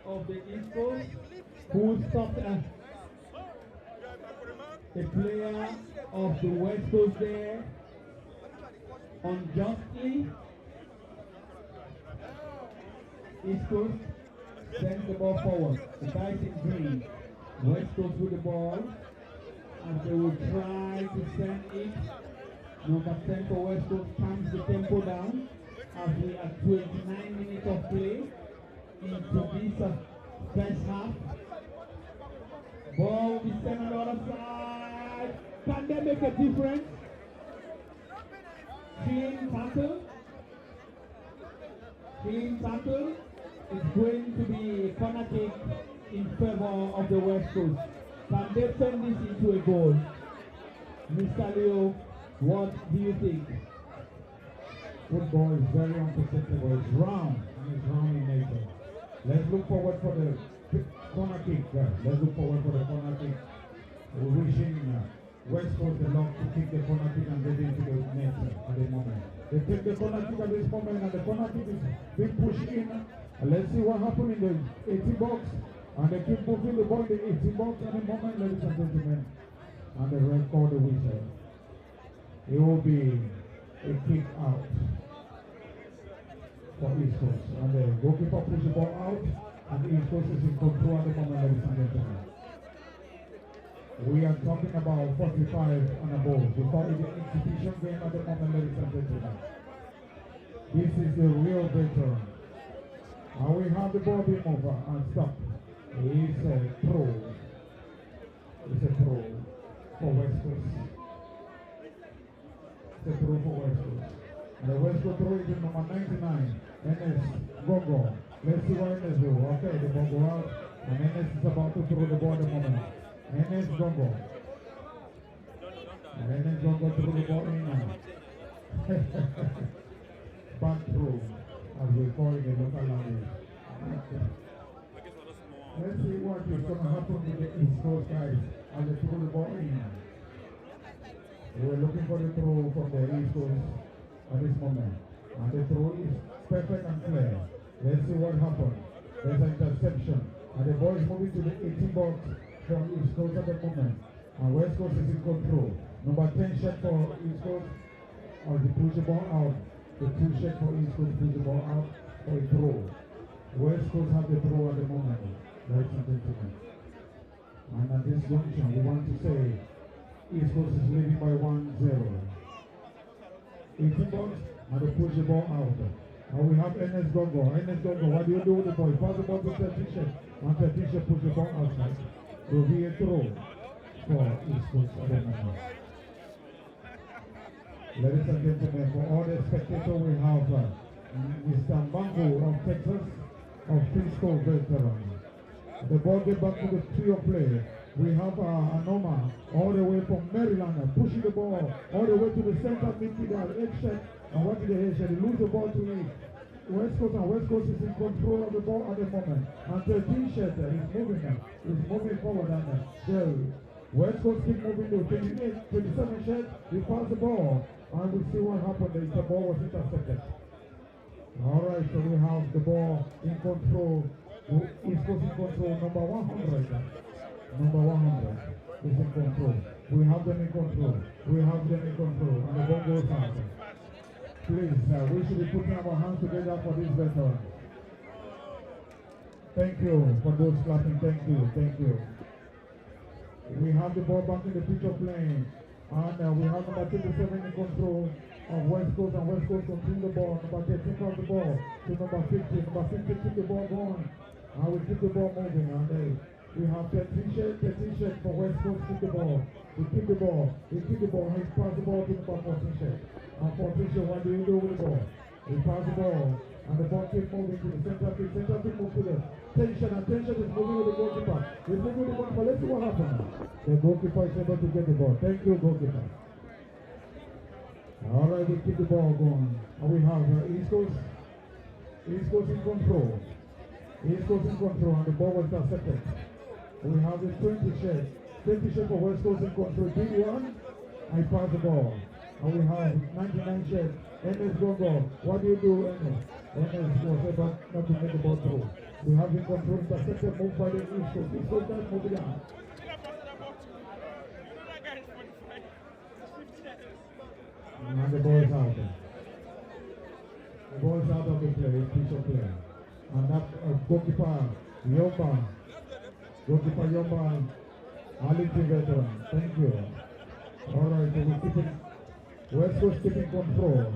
of the East Coast, who stopped the player of the West Coast there unjustly. East Coast sends the ball forward. The guys in green. West Coast with the ball. And they will try to send it. Number 10 for West Coast calms the tempo down as we are 29 minutes of play into this first half. Ball will be sent on the other side. Can they make a difference? Clean tackle. It's going to be a corner kick in favor of the West Coast. Can they turn this into a goal? Mr. Leo, what do you think? Football is very unpredictable. It's round, and it's round in nature. Let's look forward for the corner kick. Let's look forward for the corner kick. We're wishing West Coast the luck to kick the corner kick and get into the net at the moment. They take the corner kick at this moment, and the corner kick is being pushed in. Let's see what happens in the 80 box. And they keep moving the ball in the 80 box at the moment, ladies and gentlemen. And the red call the whistle. It will be a kick out. for East Coast. And the goalkeeper pushes the ball out, and East Coast is in control at the moment, ladies and gentlemen. We are talking about 45 and above. We call it the exhibition game at the moment, ladies and gentlemen. This is the real veteran. And we have the ball being over and stop. It's a throw. It's a throw for West Coast. It's a throw for West Coast. And the West Coast throw is in number 99, NS Gongo. Let's see what NS do. Okay, the ball go out. And NS is about to throw the ball at the moment. NS Gongo. And NS Gongo threw the ball in now. Back throw, as we call it in the local language. Let's see what is going to happen with the East Coast guys as they throw the ball in. We're looking for the throw from the East Coast at this moment. And the throw is perfect and clear. Let's see what happens. There's an interception. And the ball is moving to the 18 box from East Coast at the moment. And West Coast is in control. Number 10 shot for East Coast. Or they push the ball out. The 2 shot for East Coast push the ball out for a throw. West Coast have the throw at the moment. Ladies and gentlemen. And at this junction, we want to say East Coast is leading by 1-0. 18 box, and they push the ball out. And we have NS Gongo. NS Gongo, what do you do with the ball? Pass the ball to 13 shot. And 13 shot push the ball outside. There will be a throw for East Coast at the moment. Ladies and gentlemen, for all the spectators we have Mr. Mango of Texas, of Frisco veteran. The ball get back to the trio play. We have Anoma all the way from Maryland, pushing the ball all the way to the center midfielder, headshot, and what did the headshot? They lose the ball to me. West Coast, and West Coast is in control of the ball at the moment. And 13 shot is moving now. He's moving forward and there. West Coast keep moving to 28, 27 shot. He passed the ball. And we see what happened. The ball was intercepted. Alright, so we have the ball in control. East Coast in control. Number 100. Number 100 is in control. We have them in control. We have them in control. And the ball goes out. Please, we should be putting our hands together for this veteran. Thank you for those clapping. Thank you. Thank you. We have the ball back in the pitch of play. And we have number 27 in control of West Coast, and West Coast control the ball. Number 13 pass the ball to number 15. Number 15 keep the ball going. And we keep the ball moving. And we have 13 shot for West Coast keep the ball. We keep the ball. We keep the ball. He pass the ball to number 14 shot. And 14 shot, what do you do with the ball? We pass the ball. And the ball keeps moving to the center field. Center field moves to the 10 shot. And 10 shot is moving with the goalkeeper. He's moving with the goalkeeper. Let's see what happens. The goalkeeper is able to get the ball. Thank you, goalkeeper. Alright, we keep the ball going. And we have East Coast. East Coast in control. East Coast in control. And the ball was intercepted. We have the 20 shot. 20 shot for West Coast in control. D1. I pass the ball. And we have 99 shot. NS Gongo. What do you do, NS? NS was able not to make the ball through. We have in control. Intercepted move by the East Coast. East Coast guys moving down. And the ball is out. The ball is out of the play, piece of play. And that goalkeeper, Yomba. Goalkeeper Yomba, Arlington veteran. Thank you. Alright, so we're keeping West Coast keeping control.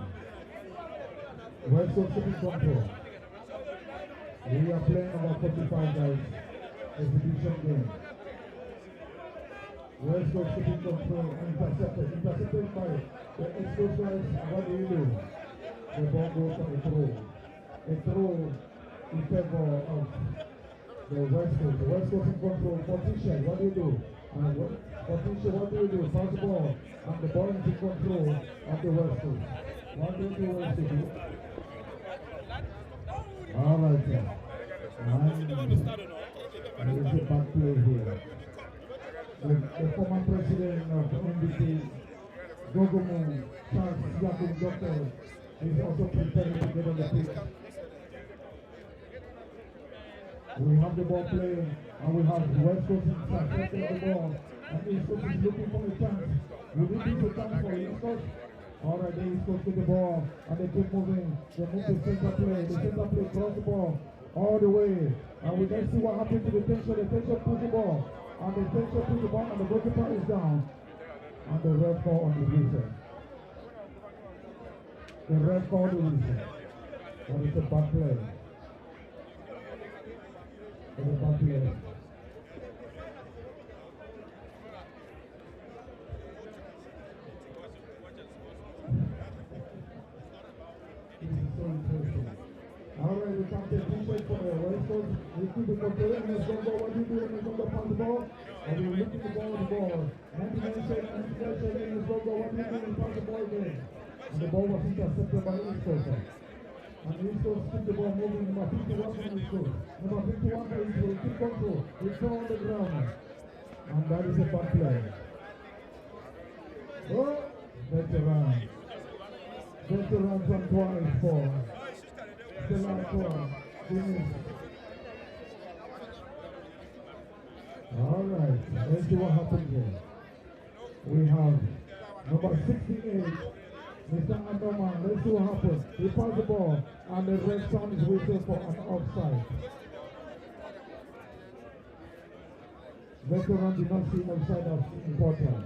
West Coast keeping control. We are playing about 45 guys. Exhibition game. West Coast keeping control. Intercepted. Intercepted by the East Coast guys. What do you do? The ball goes on a throw. A throw in favor of the West Coast. The West Coast in control. 14 shot. What do you do? 14 shot. What do you do? Pass the ball. And the ball is in control of the West Coast. What do you do, West Coast? Alright, sir. And there is a back play here. The former president of the NBC, Gogomo, Charles Yacob Doctor, is also preparing to get on the pitch. We have the ball playing, and we have West Coast intercepting the ball, and East Coast is looking for a chance. Will it be a chance for East Coast? All right, the East Coast get the ball, and they keep moving. They move the center play. The center play cross the ball all the way. And we can see what happened to the tension. The tension push the ball, and the tension push the ball, and the goalkeeper is down. And the red call on the whistle. The red call on the whistle. And it's a bad play. It's a bad play. Alright, we come to the for the West Coast. We keep the control and let's go. What do you do when you come to pass the ball? And we look at the ball. 99 seconds, let's go. What do you do when you pass the ball again? And the ball was intercepted by East Coast. And East Coast keep the ball moving. Number 51 for East Coast. Number 51 for East Coast. Keep control. We throw on the ground. And that is a bad play. Oh, that's a run. That's a run from twice for the last one. Alright, let's see what happens here. We have number 68, Mr. Anderman. Let's see what happens. He passed the ball, and the red sound is waiting for an offside. Veteran did not see offside as important.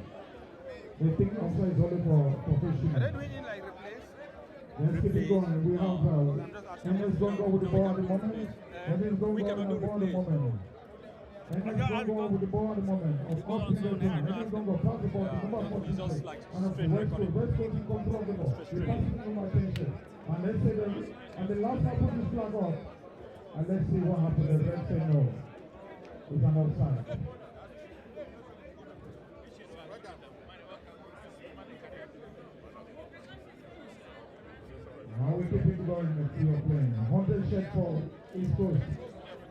They think offside is only for professionals. Are they doing it like replace? Let's keep it going. We have Enes Gongo with the ball at the moment. Enes Gongo with the ball at the moment. Enes Gongo with the ball at the moment. Of course, Enes Gongo pass the ball to number 46. And of West Coast in control of the ball. He passes it to my attention. And let's say and the last half put his flag off. And let's see what happens. The red say no. It's an offside. Now we keep it going in the playing. 100 shot for East Coast.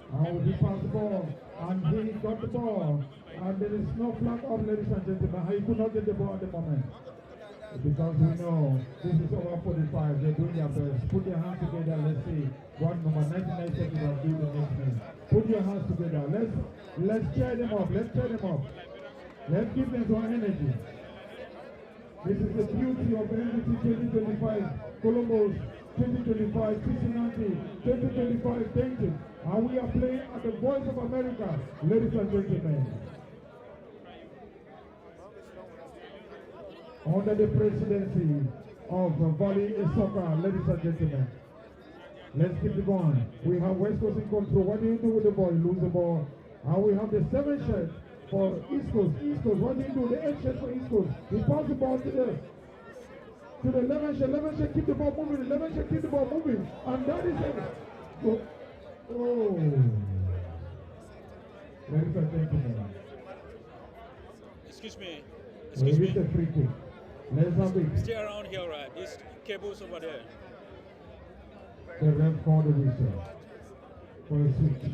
Now he passed the ball, and he got the ball. And there is no flag up, ladies and gentlemen. He could not get the ball at the moment. Because we know this is over 45. They're doing their best. Put your hands together. Let's see what number 99 seconds will do the next minute. Put your hands together. Let's cheer them up. Let's cheer them up. Let's give them some energy. This is the beauty of NBC 2025. Columbus 2025, Cincinnati 2025, Denton, and we are playing at the Voice of America, ladies and gentlemen. Under the presidency of Valley Soccer, ladies and gentlemen. Let's keep it going. We have West Coast in control. What do you do with the ball? You lose the ball. And we have the 7 shirt for East Coast. East Coast, what do you do? The 8 shirt for East Coast. He passed the ball to the 11 shirt. 11 shirt, keep the ball moving. 11 shirt, keep the ball moving. And that is it. Oh. Ladies and gentlemen. Excuse me. Excuse me. A free kick. Let's have it. Stay around here, right? These cables over there. The ref called the whistle for a switch.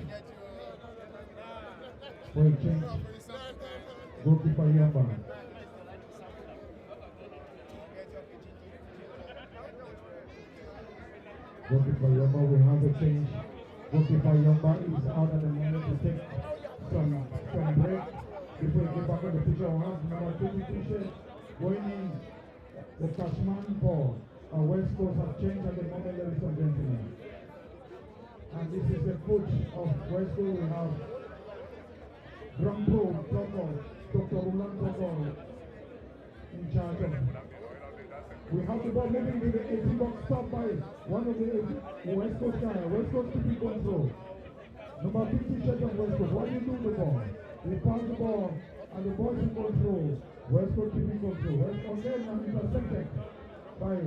For a change. Goalkeeper Yamba. Goalkeeper Yamba will have a change. Goalkeeper Yamba is out at the moment to take some break. Before we get back on the picture, we have number 22 shirt going in. The Cashman for West Coast have changed at the moment, ladies and gentlemen. And this is the coach of West Coast. We have Grand Pro, Dr. Roland Toko in charge of. We have the ball moving to the 18 box, stopped by one of the West Coast guys. West Coast keeping control. Number 50 shot of West Coast. What do you do with the ball? They pass the ball and the ball in control. West Coast keeping control. West Coast now intercepted by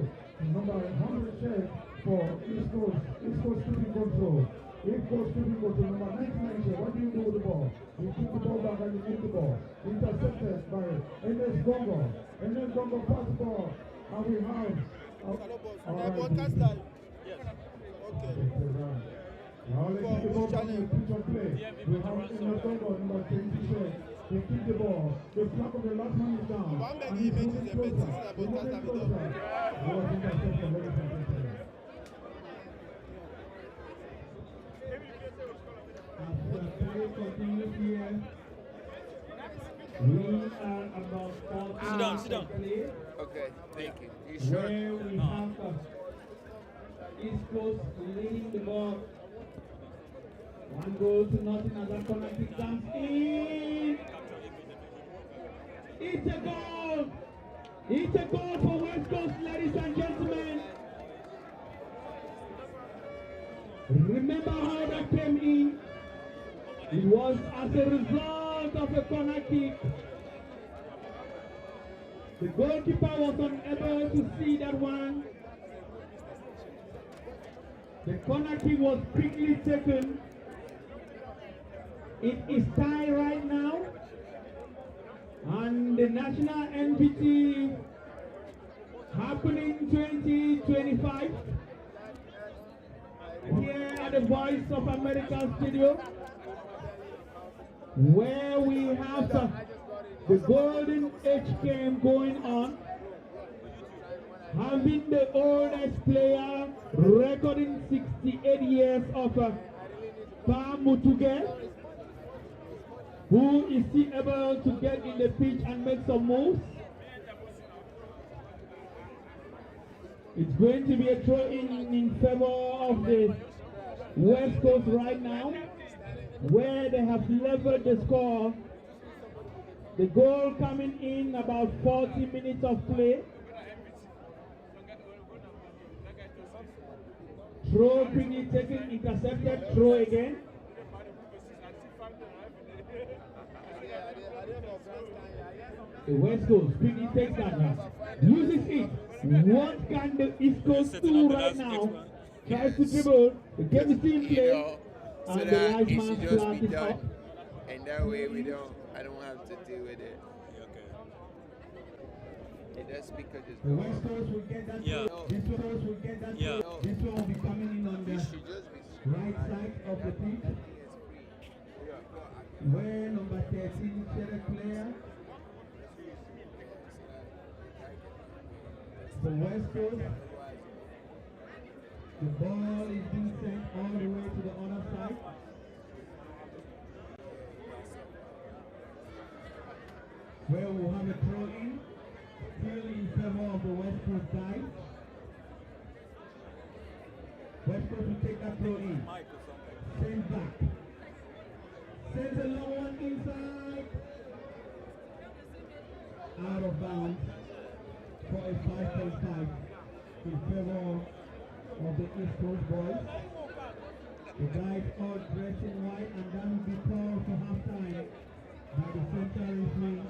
number 100 shot for East Coast. East Coast keeping control. East Coast keeping control. Number 99 shot. What do you do with the ball? You keep the ball back and you move the ball. Intercepted by Enes Gongo. Enes Gongo pass the ball. And we have broadcaster. Yes. Okay. Now let's keep the ball back in the pitch of play. We have Enes Gongo, number 20 shot. They keep the ball. The flag of the last man is down. One And big he's image moving is a closer. bit about He's moving that closer. video. He was intercepted, ladies and gentlemen. As the play continues here, We are about 40 Sit down, sit down. play, Okay, thank you. You sure? where we have East Coast leading the ball. 1 goal to nothing as that corner kick comes in. It's a goal! It's a goal for West Coast, ladies and gentlemen. Remember how that came in? It was as a result of a corner kick. The goalkeeper was unable to see that one. The corner kick was quickly taken. It is tied right now. And the National NPT happening 2025 here at the Voice of America Studio, where we have the Golden Age game going on, having the oldest player recording 68 years of Pa Mutuge, who is still able to get in the pitch and make some moves. It's going to be a throw-in in favor of the West Coast right now, where they have leveled the score. The goal coming in about 40 minutes of play. Throw quickly taken, intercepted, throw again. The West Coast quickly takes that now. Uses it. What can the East Coast do right now? Tries to dribble. The game is still in play. So And the that right it should man just be flag is done. up. And that way I don't have to deal with it. And that's because it's The West Coast will get that. Yeah. This Coast will get that. Yeah. This one will be coming in on it the should just be right side of the pitch, where number 13 shared player for West Coast. The ball is being sent all the way to the other side. Where we'll have a throw in, still in favor of the West Coast guys. West Coast will take that throw in. Send back. Sends a long one inside. Out of bounds for a 5.5 in favor of the East Coast boys. The guys all dressed in white, and that will be called for halftime by the center referee.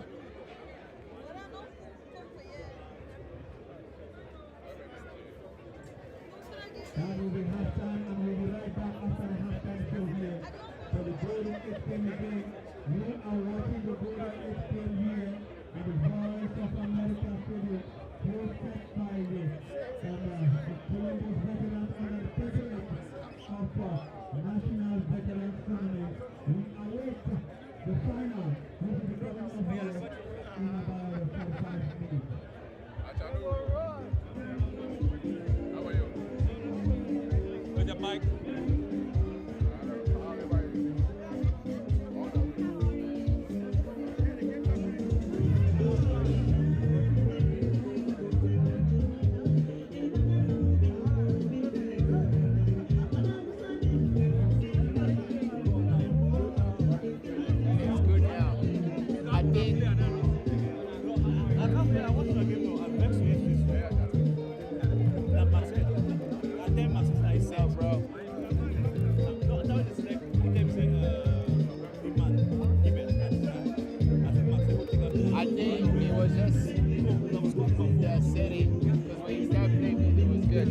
That will be halftime, and we'll be right back after the halftime show here. So the Golden Age game again. You are watching the Golden Age game here at the Voice of America Studio, hosted by the Columbus Veterans and the President of National Veterans Tournament. We await the final, which is coming up here in about 45 minutes. With the mic. it's good now. I think so, bro. I think it was just the setting, because when you start playing, it was good.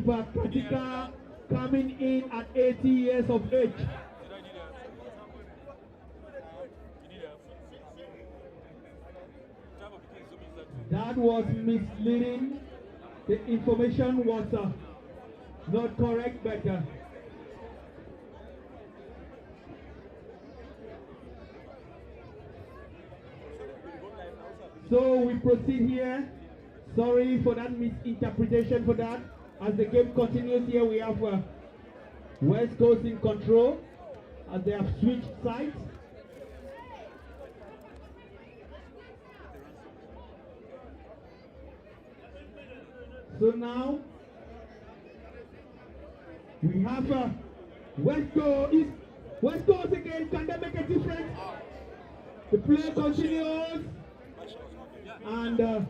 Katika coming in at 80 years of age. That was misleading. The information was not correct, but so we proceed here. Sorry for that misinterpretation for that. As the game continues here, we have West Coast in control as they have switched sides. So now we have West Coast again. Can they make a difference? The play continues, and the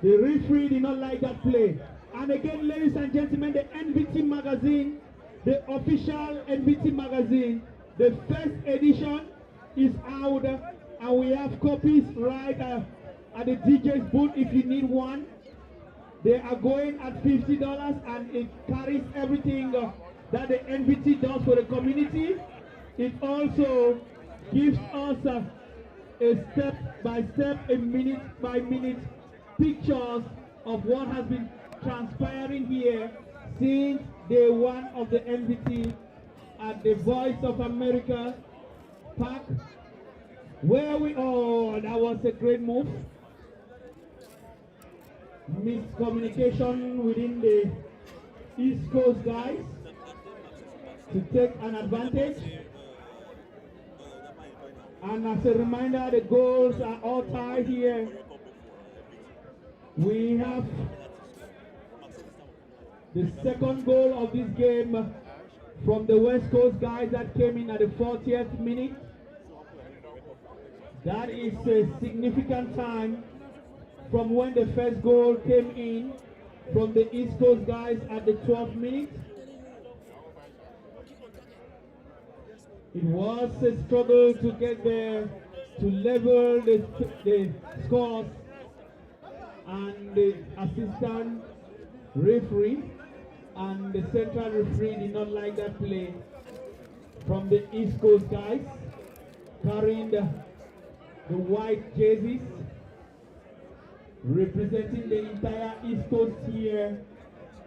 referee did not like that play. And again, ladies and gentlemen, the NBT magazine, the official NBT magazine, the first edition is out, and we have copies right at the DJ's booth if you need one. They are going at $50, and it carries everything that the NBT does for the community. It also gives us a step-by-step, a minute-by-minute pictures of what has been transpiring here since day one of the NBT at the Voice of America Park, where that was a great move. Miscommunication within the East Coast guys to take an advantage. And as a reminder, the goals are all tied here. We have the second goal of this game from the West Coast guys that came in at the 40th minute. That is a significant time from when the first goal came in from the East Coast guys at the 12th minute. It was a struggle to get there, to level the scores, and the assistant referee and the central referee did not like that play from the East Coast guys carrying the white jerseys, representing the entire East Coast here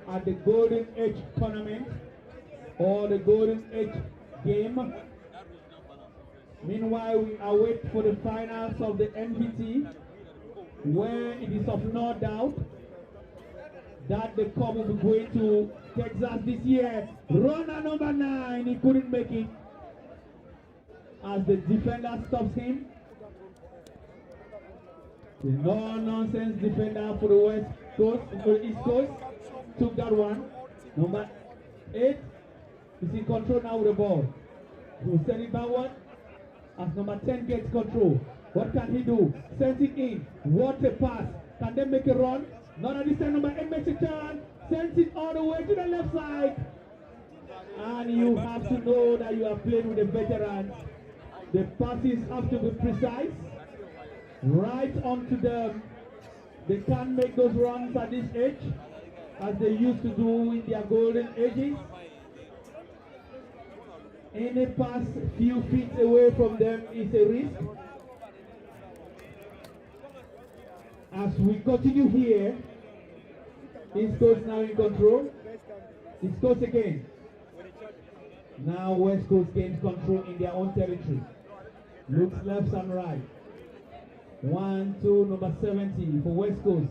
at the Golden Edge tournament or the Golden Edge game. Meanwhile, we await for the finals of the NBT, where it is of no doubt that the Cup will be going to Texas this year. Runner number 9, he couldn't make it as the defender stops him. The no-nonsense defender for the West Coast, for the East Coast, took that one. Number 8 is in control now with the ball. He will send it backward as number 10 gets control. What can he do? Sends it in. What a pass. Can they make a run? Not at this time. Number 8 makes a turn. Sends it all the way to the left side. And you have to know that you are playing with a veteran. The passes have to be precise. Right onto them. They can't make those runs at this age as they used to do in their golden ages. Any pass few feet away from them is a risk. As we continue here, East Coast now in control. East Coast again. Now West Coast gains control in their own territory. Looks left and right. 1, 2, number 70 for West Coast.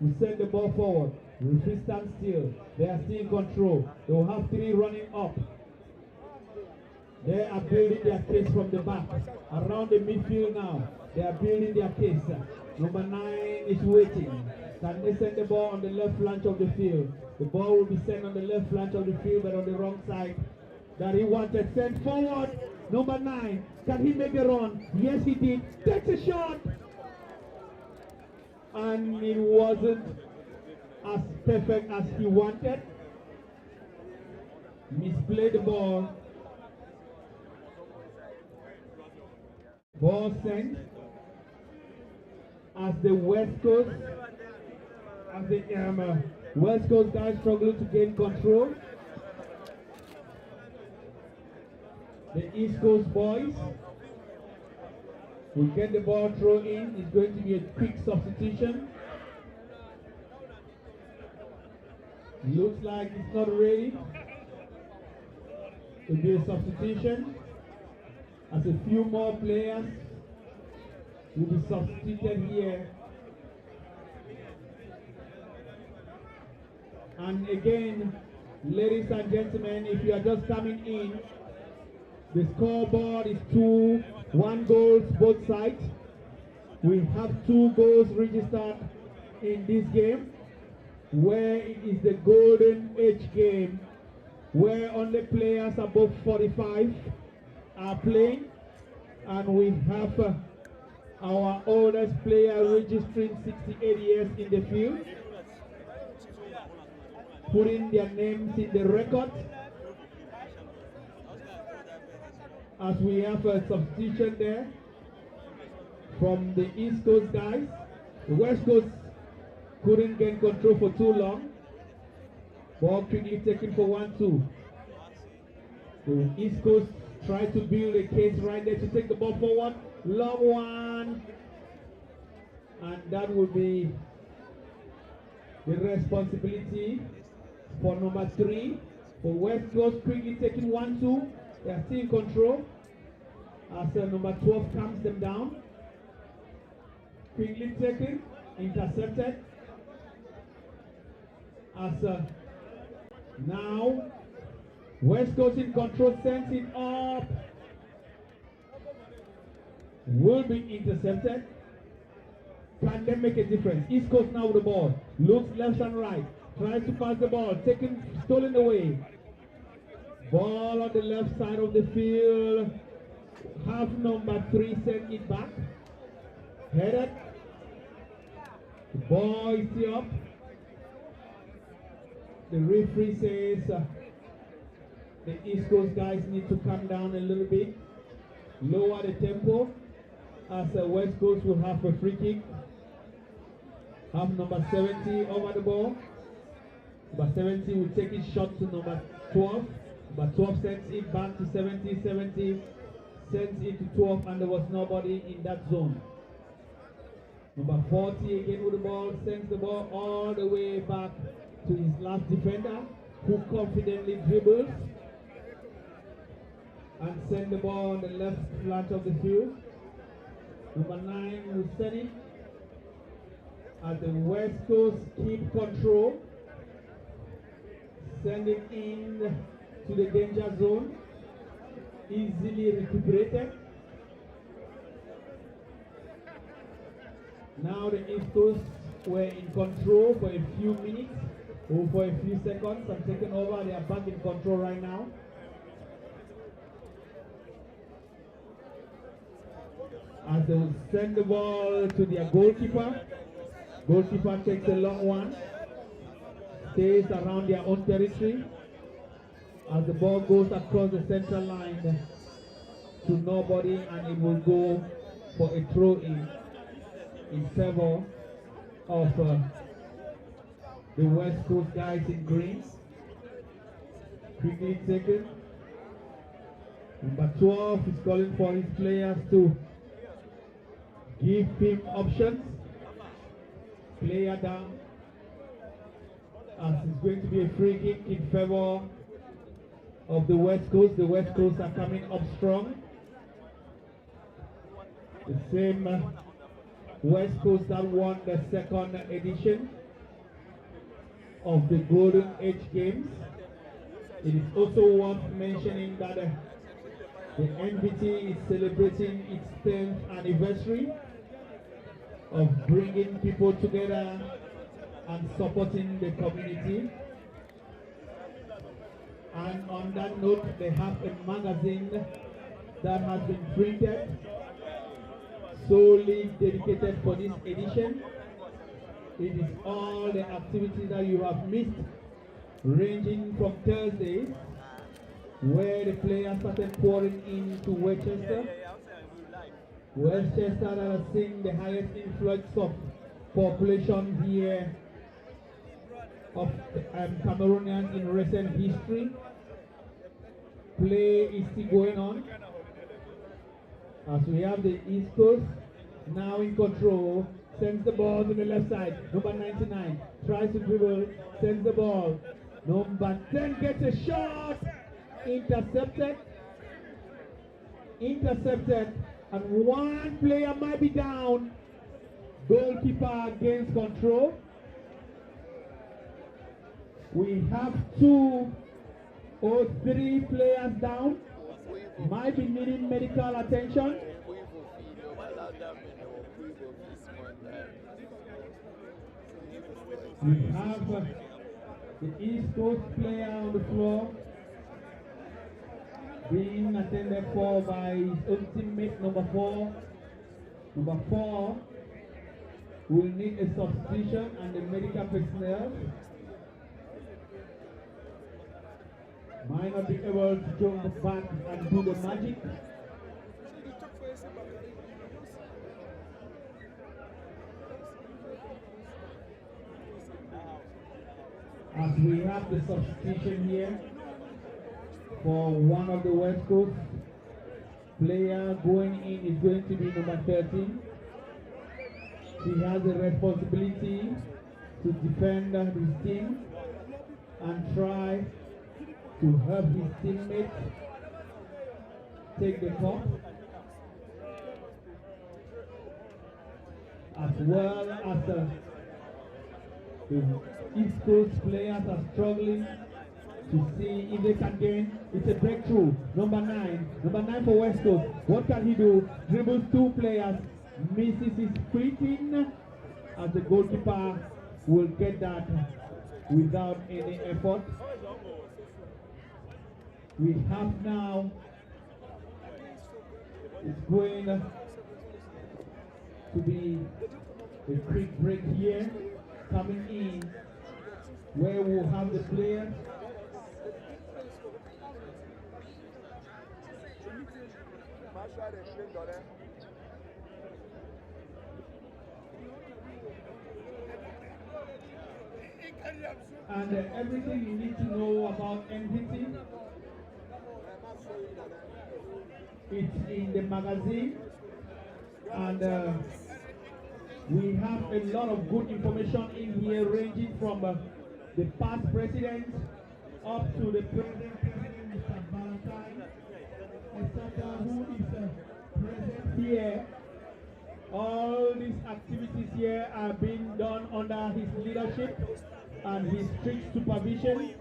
We send the ball forward. Referee stands still. They are still in control. They will have 3 running up. They are building their case from the back. Around the midfield now. They are building their case. Number 9 is waiting. Can they send the ball on the left flank of the field? The ball will be sent on the left flank of the field, but on the wrong side that he wanted. Sent forward. Number 9. Can he make a run? Yes, he did. Takes a shot. And it wasn't as perfect as he wanted. Misplayed the ball. Ball sent as the West Coast, as as the West Coast guys struggle to gain control. The East Coast boys will get the ball thrown in. It's going to be a quick substitution. Looks like it's not ready to be a substitution, as a few more players will be substituted here. And again, ladies and gentlemen, if you are just coming in, the scoreboard is 2-1 goals both sides. We have 2 goals registered in this game, where it is the golden age game, where only players above 45 are playing, and we have our oldest player registering 68 years in the field, putting their names in the record. As we have a substitution there from the East Coast guys. The West Coast couldn't gain control for too long. Ball quickly taken for 1-2. The East Coast tried to build a case right there to take the ball forward. Long one. And that will be the responsibility for number 3. For West Coast quickly taking 1-2. They are still in control as number 12 calms them down. Quickly taken, intercepted. As now West Coast in control, sends it up. Will be intercepted. Can they make a difference? East Coast now with the ball. Looks left and right. Tries to pass the ball. Stolen away. Ball on the left side of the field. Half number 3 sent it back. Headed. The ball is still up. The referee says the East Coast guys need to calm down a little bit. Lower the tempo, as West Coast will have a free kick. Half number 70 over the ball. Number 70 will take it shot to number 12. But 12 sends it back to 70, 70 sends it to 12, and there was nobody in that zone. Number 40 again with the ball, sends the ball all the way back to his last defender, who confidently dribbles and send the ball on the left flank of the field. Number 9 will send it as the West Coast keep control, send it in to the danger zone, easily recuperated. Now the East Coast were in control for a few minutes or for a few seconds and taken over. They are back in control right now. As they will send the ball to their goalkeeper. Goalkeeper takes a long one, stays around their own territory. As the ball goes across the central line to nobody, and it will go for a throw-in in favor of the West Coast guys in green. Quickly taken. Number 12 is calling for his players to give him options. Player down. As it's going to be a free kick in favor of the West Coast. The West Coast are coming up strong. The same West Coast that won the second edition of the Golden Age Games. It is also worth mentioning that the NVT is celebrating its 10th anniversary of bringing people together and supporting the community. And on that note, they have a magazine that has been printed solely dedicated for this edition. It is all the activities that you have missed, ranging from Thursdays, where the players started pouring into Westchester. Westchester that has seen the highest influx of population here of Cameroonians in recent history. Play is still going on as we have the East Coast now in control. Sends the ball to the left side. Number 99 tries to dribble, sends the ball. Number 10 gets a shot. Intercepted. And one player might be down. Goalkeeper gains control. We have 2 or 3 players down. Might be needing medical attention. We have the East Coast player on the floor being attended for by his own teammate number 4. Number 4 will need a substitution and the medical personnel might not be able to jump back and do the magic. As we have the substitution here for one of the West Coast player going in is going to be number 13. He has the responsibility to defend his team and try to help his teammates take the cup, as well as the East Coast players are struggling to see if they can gain. It's a breakthrough. Number 9 for West Coast. What can he do? Dribbles 2 players, misses his footing, as the goalkeeper will get that without any effort. We have now, it's going to be a quick break here, coming in, where we'll have the players and everything you need to know about NVT. It's in the magazine, and we have a lot of good information in here, ranging from the past president up to the present president, Mr. Valentine, etc., who is present here. All these activities here are being done under his leadership and his strict supervision.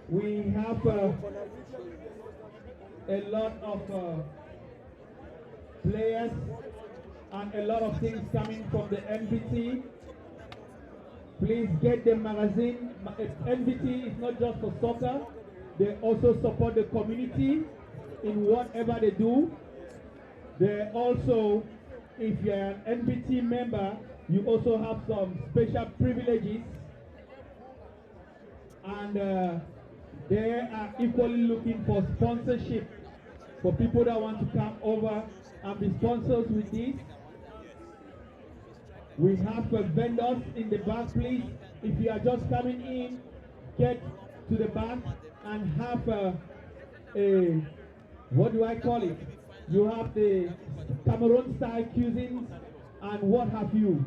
We have a lot of players and a lot of things coming from the NVT. Please get the magazine. NVT is not just for soccer. They also support the community in whatever they do. They also, if you're an NVT member, you also have some special privileges, and they are equally looking for sponsorship for people that want to come over and be sponsors with this. We have vendors in the back. Please, if you are just coming in, get to the back and have a what do I call it? You have the Cameroon style cuisines and what have you.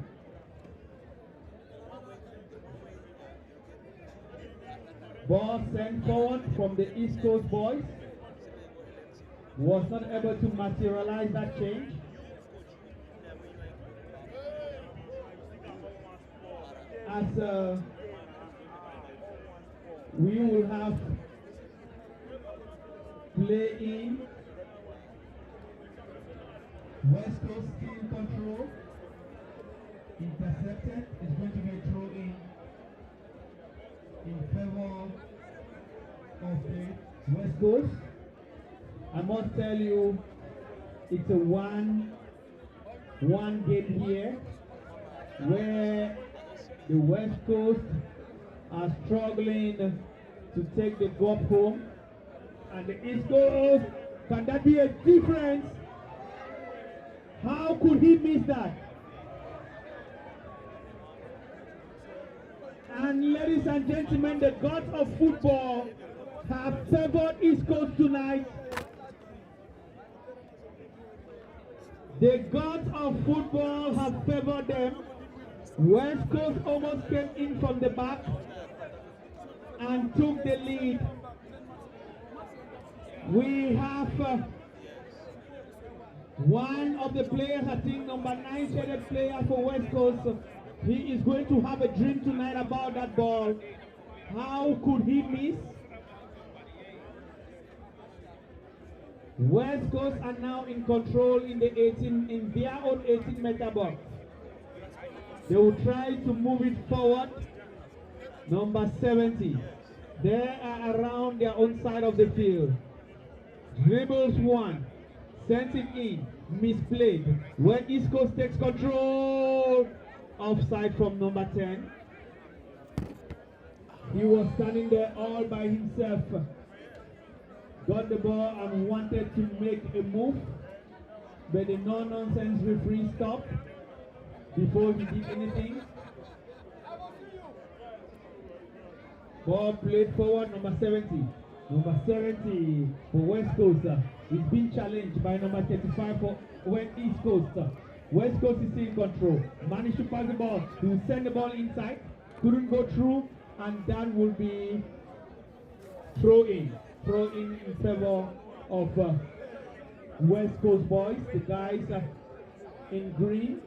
Ball sent forward from the East Coast boys. Was not able to materialize that change. As we will have play in. West Coast still control. Intercepted. It's going to be a throw in favor of the West Coast. I must tell you, it's a one game here where the West Coast are struggling to take the cup home, and the East Coast, can that be a difference? How could he miss that? Ladies and gentlemen, the gods of football have favored East Coast tonight. The gods of football have favored them. West Coast almost came in from the back and took the lead. We have one of the players, I think number 9 shaded player for West Coast. He is going to have a dream tonight about that ball. How could he miss? West Coast are now in control in the 18, in their own 18-meter box. They will try to move it forward. Number 70. They are around their own side of the field. Dribbles one, sends it in, misplayed. When East Coast takes control, offside from number 10. He was standing there all by himself. Got the ball and wanted to make a move, but the no-nonsense referee stopped before he did anything. Ball played forward, number 70. Number 70 for West Coast is being challenged by number 35 for East Coast. West Coast is still in control. Managed to pass the ball. He will send the ball inside. Couldn't go through, and that will be throw in in favor of West Coast boys. The guys in green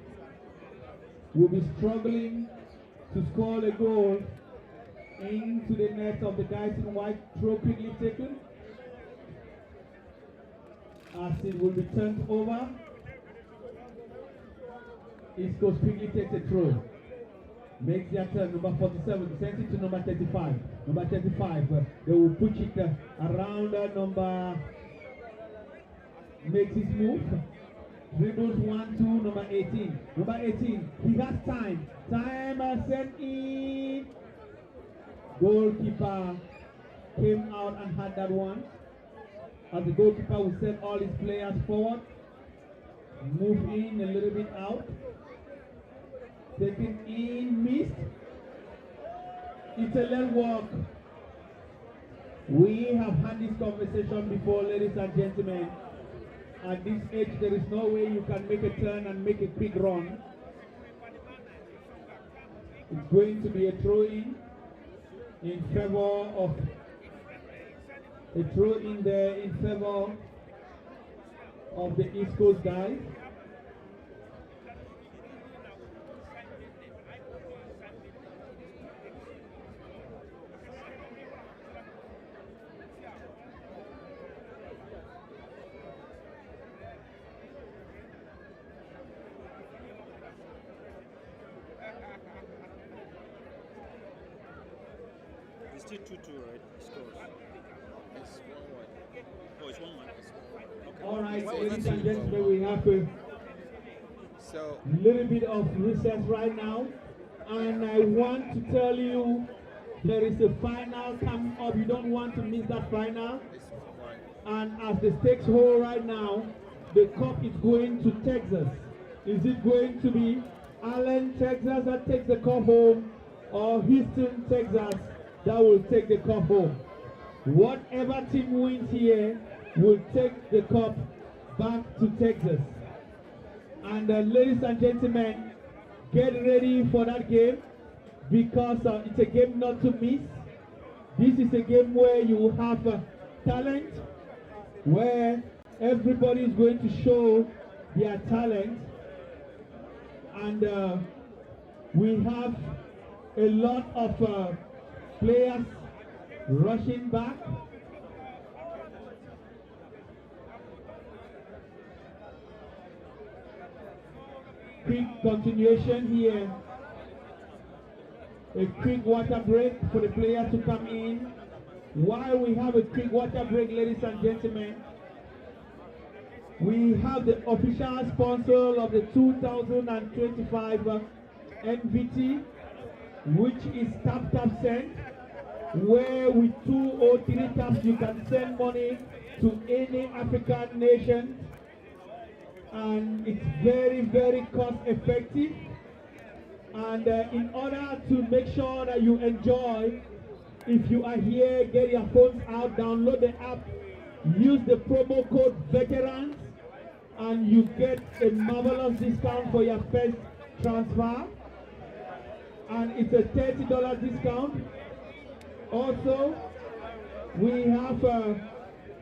will be struggling to score a goal into the net of the guys in white. Throw quickly taken as it will be turned over. East Coast quickly takes a throw. Makes their turn. Number 47 sends it to number 35. Number 35, they will push it around number, makes his move. Dribbles 1, 2, number 18. Number 18, he has time. Time sent in. Goalkeeper came out and had that one. As the goalkeeper will send all his players forward. Move in a little bit out. Taken in, missed. It's a little walk. We have had this conversation before, ladies and gentlemen. At this age, there is no way you can make a turn and make a quick run. It's going to be a throw-in in favor of a throw-in there in favor of the East Coast guys. It's still 2-2, right? Scores. It's 1-1. Oh, it's 1-1. Okay. All right, Well, ladies that's and it. gentlemen, we have a So, little bit of recess right now, and I want to tell you there is a final coming up. You don't want to miss that final. it's 1. And as the stakes hold right now, the cup is going to Texas. Is it going to be Allen, Texas that takes the cup home, or Houston, Texas that will take the cup home? Whatever team wins here will take the cup back to Texas. And ladies and gentlemen, get ready for that game, because it's a game not to miss. This is a game where you will have talent, where everybody is going to show their talent. And we have a lot of players rushing back. Quick continuation here. A quick water break for the players to come in. While we have a quick water break, ladies and gentlemen, we have the official sponsor of the 2025 NVT, which is Tap Tap Send, where with 2 or 3 taps you can send money to any African nation, and it's very, very cost effective. And And in order to make sure that you enjoy, if you are here, get your phones out, download the app, use the promo code VETERANS, and you get a marvelous discount for your first transfer. And it's a $30 discount. Also, we have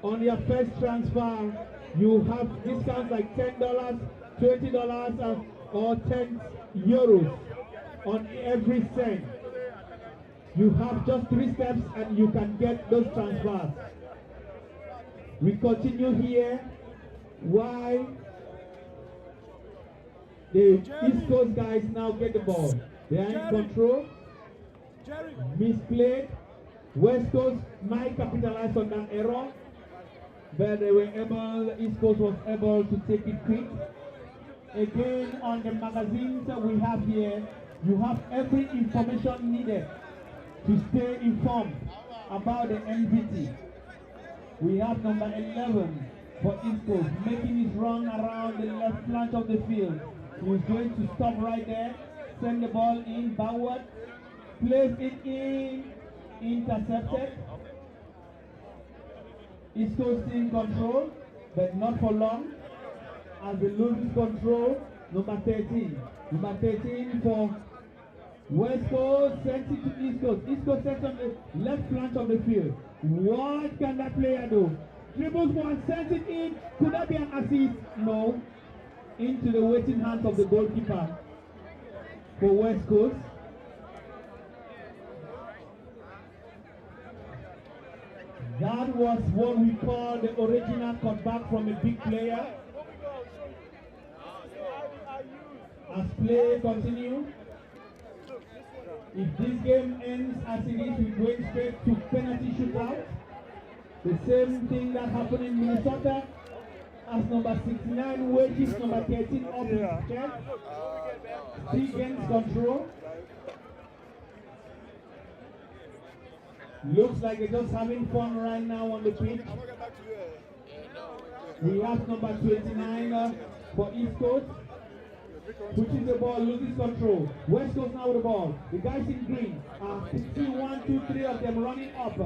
on your first transfer, you have discounts like $10, $20, or 10 euros on every cent. You have just 3 steps and you can get those transfers. We continue here while the East Coast guys now get the ball. They are in control. Misplayed. West Coast might capitalize on that error, but they were able, East Coast was able to take it quick. Again, on the magazines that we have here, you have every information needed to stay informed about the NVT. We have number 11 for East Coast, making his run around the left flank of the field. He's going to stop right there, send the ball in backward, place it in, intercepted. East Coast in control, but not for long. As they lose control, number 13. Number 13 for West Coast, sends it to East Coast. East Coast sends on the left flank of the field. What can that player do? Dribbles one, sends it in. Could that be an assist? No. Into the waiting hands of the goalkeeper for West Coast. That was what we call the original cutback from a big player. As play continues, if this game ends as it is, we're going straight to penalty shootout. The same thing that happened in Minnesota, as number 69 wedges number 13 up his chest. He gains control. Looks like they're just having fun right now on the pitch. We have number 29 for East Coast. Pushes the ball, loses control. West Coast now with the ball. The guys in green are 1, 2, 3 of them running up.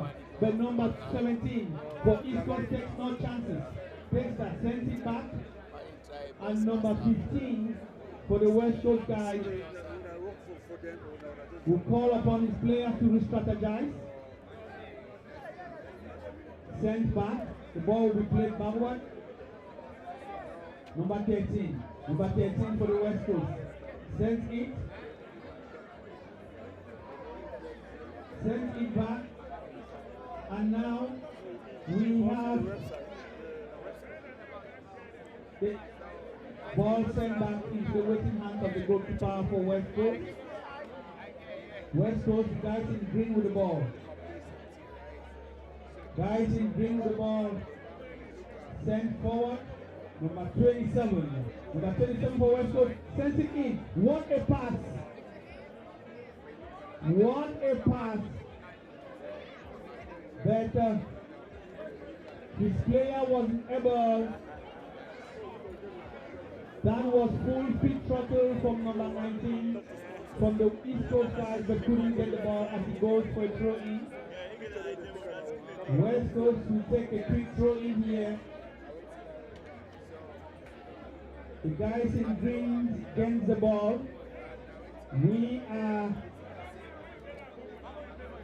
But number 17 for East Coast takes no chances. Takes that, sends it back. And number 15 for the West Coast guys will call upon his players to re-strategize. Sent back. The ball will be played backward. Number 13. Number 13 for the West Coast. Sends it. Sends it back. And now we have the ball sent back into the waiting hands of the goalkeeper for West Coast. West Coast guys in green with the ball. Guys in green with the ball. Sent forward. Number 27. Number 27 for West Coast. Sends it in. What a pass. What a pass. But his player wasn't able. That was full speed throttle from number 19 from the East Coast side, but couldn't get the ball as he goes for a throw in. West Coast will take a quick throw in here. The guys in green gains the ball. We are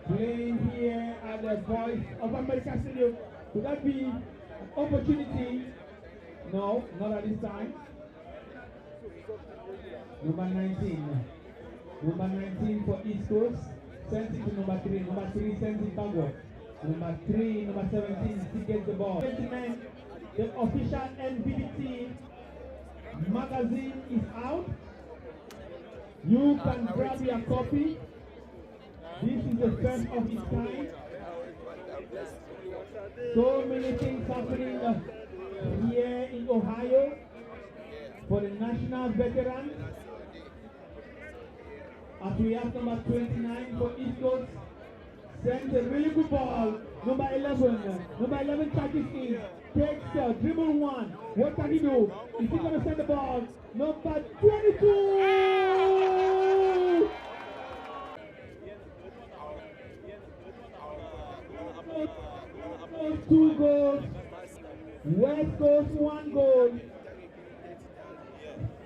playing here at the Voice of America Stadium. Could that be an opportunity? No, not at this time. Number 19. Number 19 for East Coast. Sends it to number 3. Number 3 sends it backward. Number 3, number 17, he gets the ball. Gentlemen, the official NVT magazine is out. You can grab your copy. This is the first of its kind. So many things happening here in Ohio for the national veterans. As we have number 29 for East Coast. Sends a really good ball. Number 11. Number 11 touches in. Takes dribble one. What can he do? Is he going to send the ball? Number 22! 2 goals. West Coast 1 goal.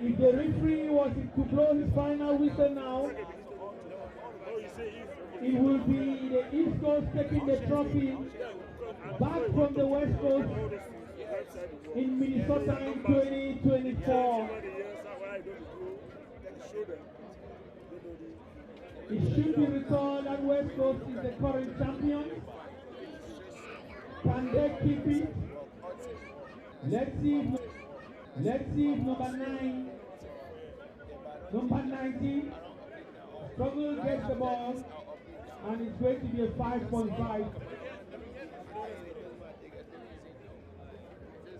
If the referee was to blow his final whistle now, it will be the East Coast taking the trophy back from the West Coast in Minnesota in 2024. It should be recalled that West Coast is the current champion. Can they keep it? Let's see if number 19, struggle gets the ball, and it's going to be a 5.5.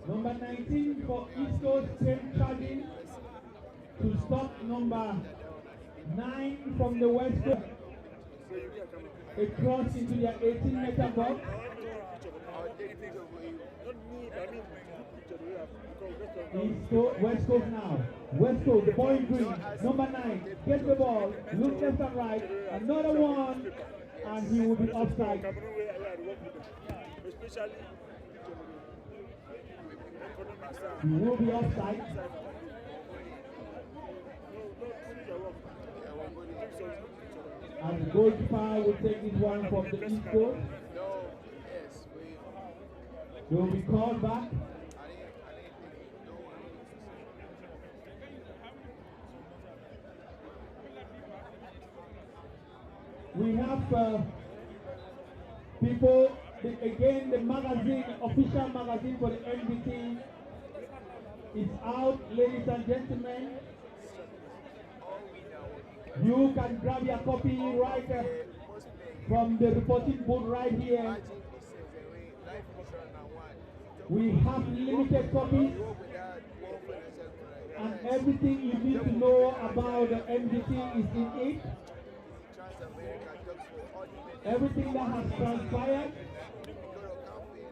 Number 19 for East Coast came charging to stop number 9 from the West Coast. It crossed into their 18-meter box. West Coast now. West Coast, the ball in green. Number 9, gets the ball, looks left and right. Another one, and he will be offside. He will be offside. And the goalkeeper will take this one from the East Coast. They will be called back. We have people, again, the magazine, official magazine for the NBT is out, ladies and gentlemen. You can grab your copy right from the reporting booth right here. We have limited copies, and everything you need to know about the NBT is in it. Everything that has transpired,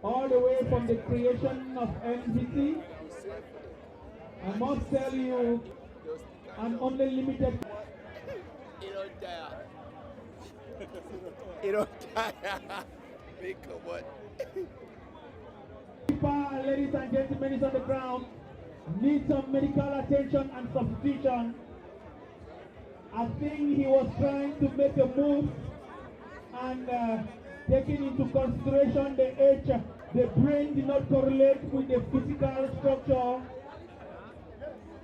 all the way from the creation of NBT. I must tell you, an only limited. You don't tire. Make what? Ladies and gentlemen, is on the ground. Needs some medical attention and substitution. I think he was trying to make a move, and taking into consideration the age, the brain did not correlate with the physical structure,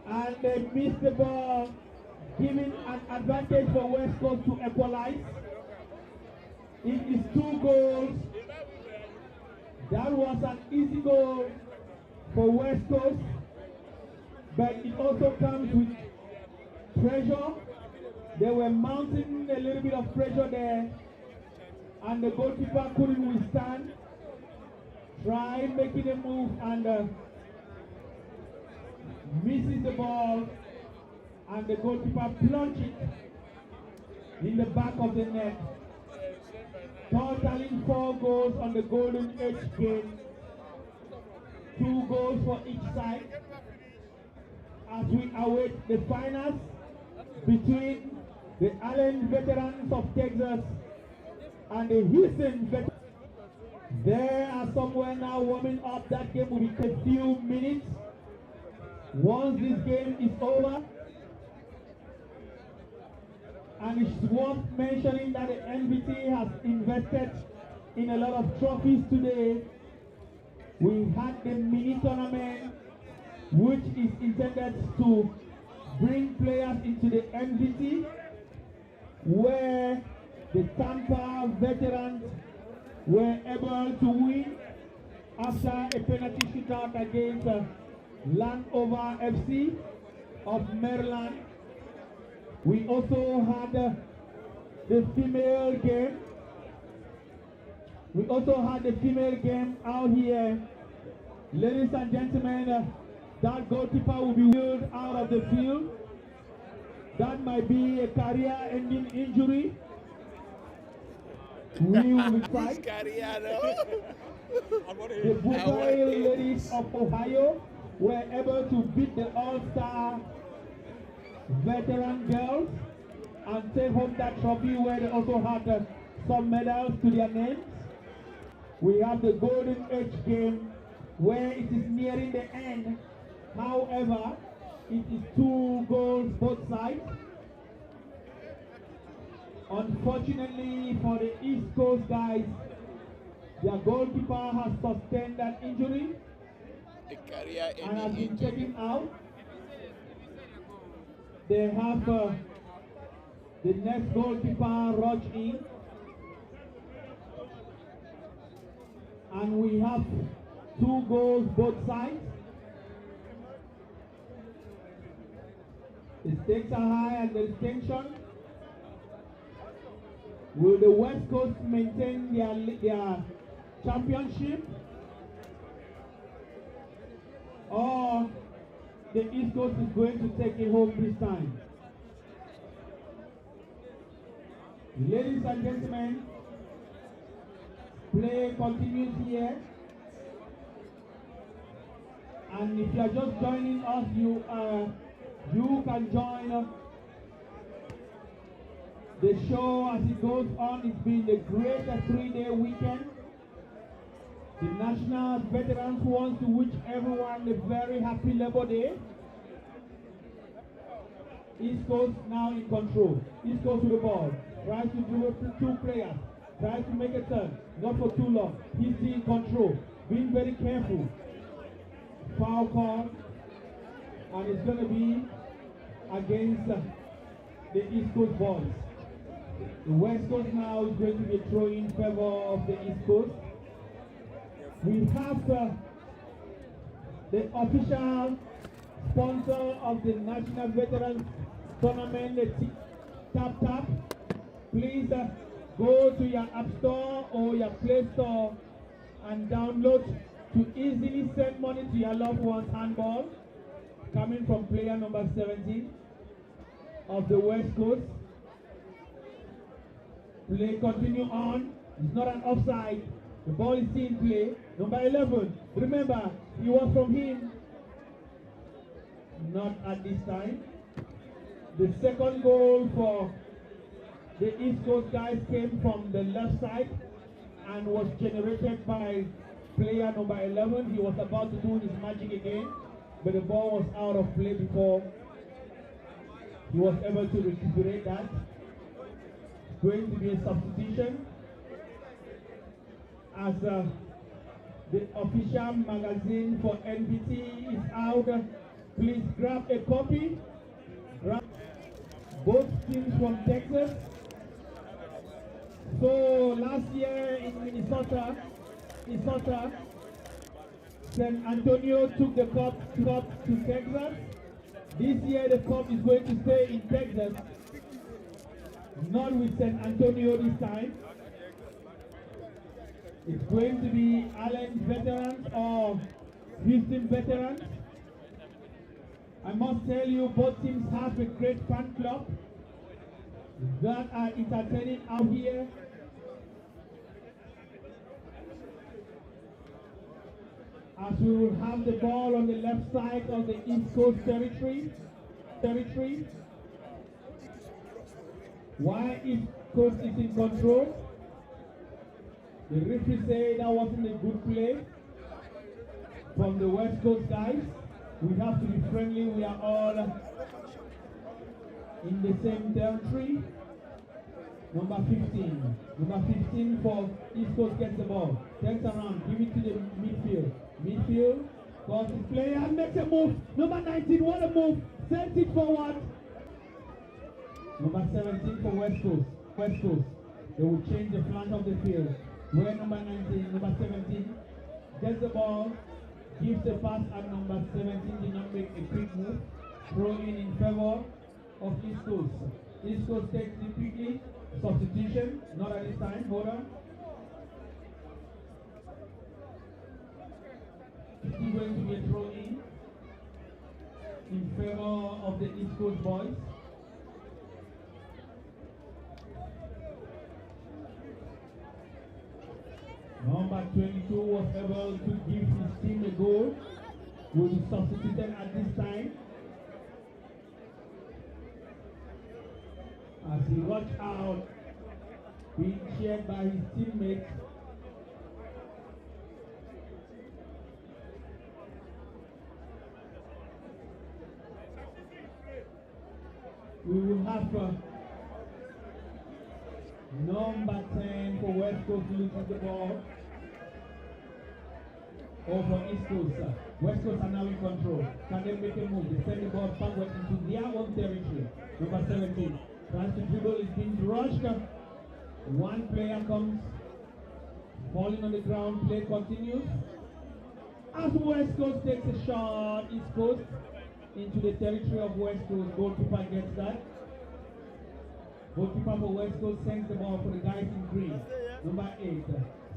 and they missed the ball, giving an advantage for West Coast to equalize. It is 2 goals. That was an easy goal for West Coast, but it also comes with pressure. They were mounting a little bit of pressure there, and the goalkeeper couldn't withstand. Try making a move and misses the ball, and the goalkeeper plunged it in the back of the net. Totaling 4 goals on the Golden Age game. 2 goals for each side. As we await the finals between the Allen Veterans of Texas and the Houston Veterans. They are somewhere now warming up. That game will be a few minutes. Once this game is over, and it's worth mentioning that the NBT has invested in a lot of trophies today. We had the mini tournament, which is intended to bring players into the NBT, where the Tampa veterans were able to win after a penalty shootout against Landover FC of Maryland. We also had the female game. We also had the female game out here. Ladies and gentlemen, that goalkeeper will be wheeled out of the field. That might be a career-ending injury. We will be fight. The Buckeye ladies of Ohio were able to beat the All-Star veteran girls and take home that trophy, where they also had some medals to their names. We have the golden age game where it is nearing the end. However, it is 2 goals both sides. Unfortunately for the East Coast guys, their goalkeeper has sustained an injury A career and has ending been injury. taken out. They have the next goalkeeper rush in, and we have 2 goals both sides. The stakes are high and there is tension. Will the West Coast maintain their championship, or the East Coast is going to take it home this time? Ladies and gentlemen, play continues here. And if you are just joining us, you can join the show as it goes on. It's been a great 3-day weekend. The National Veterans wants to wish everyone a very happy Labor Day. East Coast now in control. East Coast with the ball. Tries to do 2 players. Tries to make a turn. Not for too long. He's still in control. Being very careful. Foul call. And it's going to be against the East Coast boys. The West Coast now is going to be throwing in favor of the East Coast. We have the official sponsor of the National Veterans Tournament, the Tap Tap. Please go to your App Store or your Play Store and download to easily send money to your loved one's handball. Coming from player number 17 of the West Coast. Play continue on. It's not an offside. The ball is still in play. Number 11. Remember, he was from him. Not at this time. The second goal for the East Coast guys came from the left side and was generated by player number 11. He was about to do his magic again, but the ball was out of play before he was able to recuperate that. Going to be a substitution as the official magazine for NBT is out. Please grab a copy. Both teams from Texas. So last year in Minnesota, San Antonio took the cup to Texas. This year the cup is going to stay in Texas. Not with San Antonio this time. It's going to be Allen veterans or Houston veterans. I must tell you, both teams have a great fan club that are entertaining out here. As we will have the ball on the left side of the East Coast territory. Why East Coast is in control? The referee said that wasn't a good play from the West Coast guys. We have to be friendly. We are all in the same territory. Number 15. Number 15 for East Coast gets the ball. Turns around, give it to the midfield. Midfield, calls his player, makes a move. Number 19, what a move. Sends it forward. Number 17 for West Coast. They will change the flank of the field. Where number 17 gets the ball, gives the pass, and number 17 did not make a quick move. Throw in favor of East Coast. East Coast takes it quickly. Substitution, not at this time. Hold on. Still going to be a throw in favor of the East Coast boys. Number 22 was able to give his team a goal. Will be substituted at this time. As he rushed out, being cheered by his teammates. half. Number 10 for West Coast loses the ball over East Coast. West Coast are now in control. Can they make a move? They send the ball backward into their own territory. Number 17. Tries to dribble, is being rushed. One player comes, falling on the ground, play continues. As West Coast takes a shot, East Coast into the territory of West Coast. Goalkeeper gets that. Goalkeeper for West Coast sends the ball for the guys in green. Number 8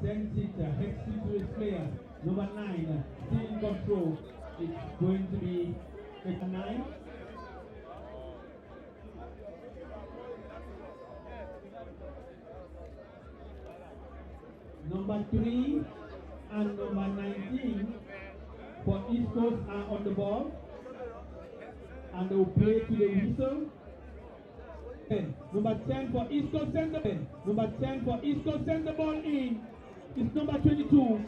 sends it, heads it to his players. Number 9 still in control. It's going to be 9. Number 3 and number 19 for East Coast are on the ball, and they will play to the whistle. Number 10 for East Coast sends the ball. Number 10 for East Coast sends the ball in.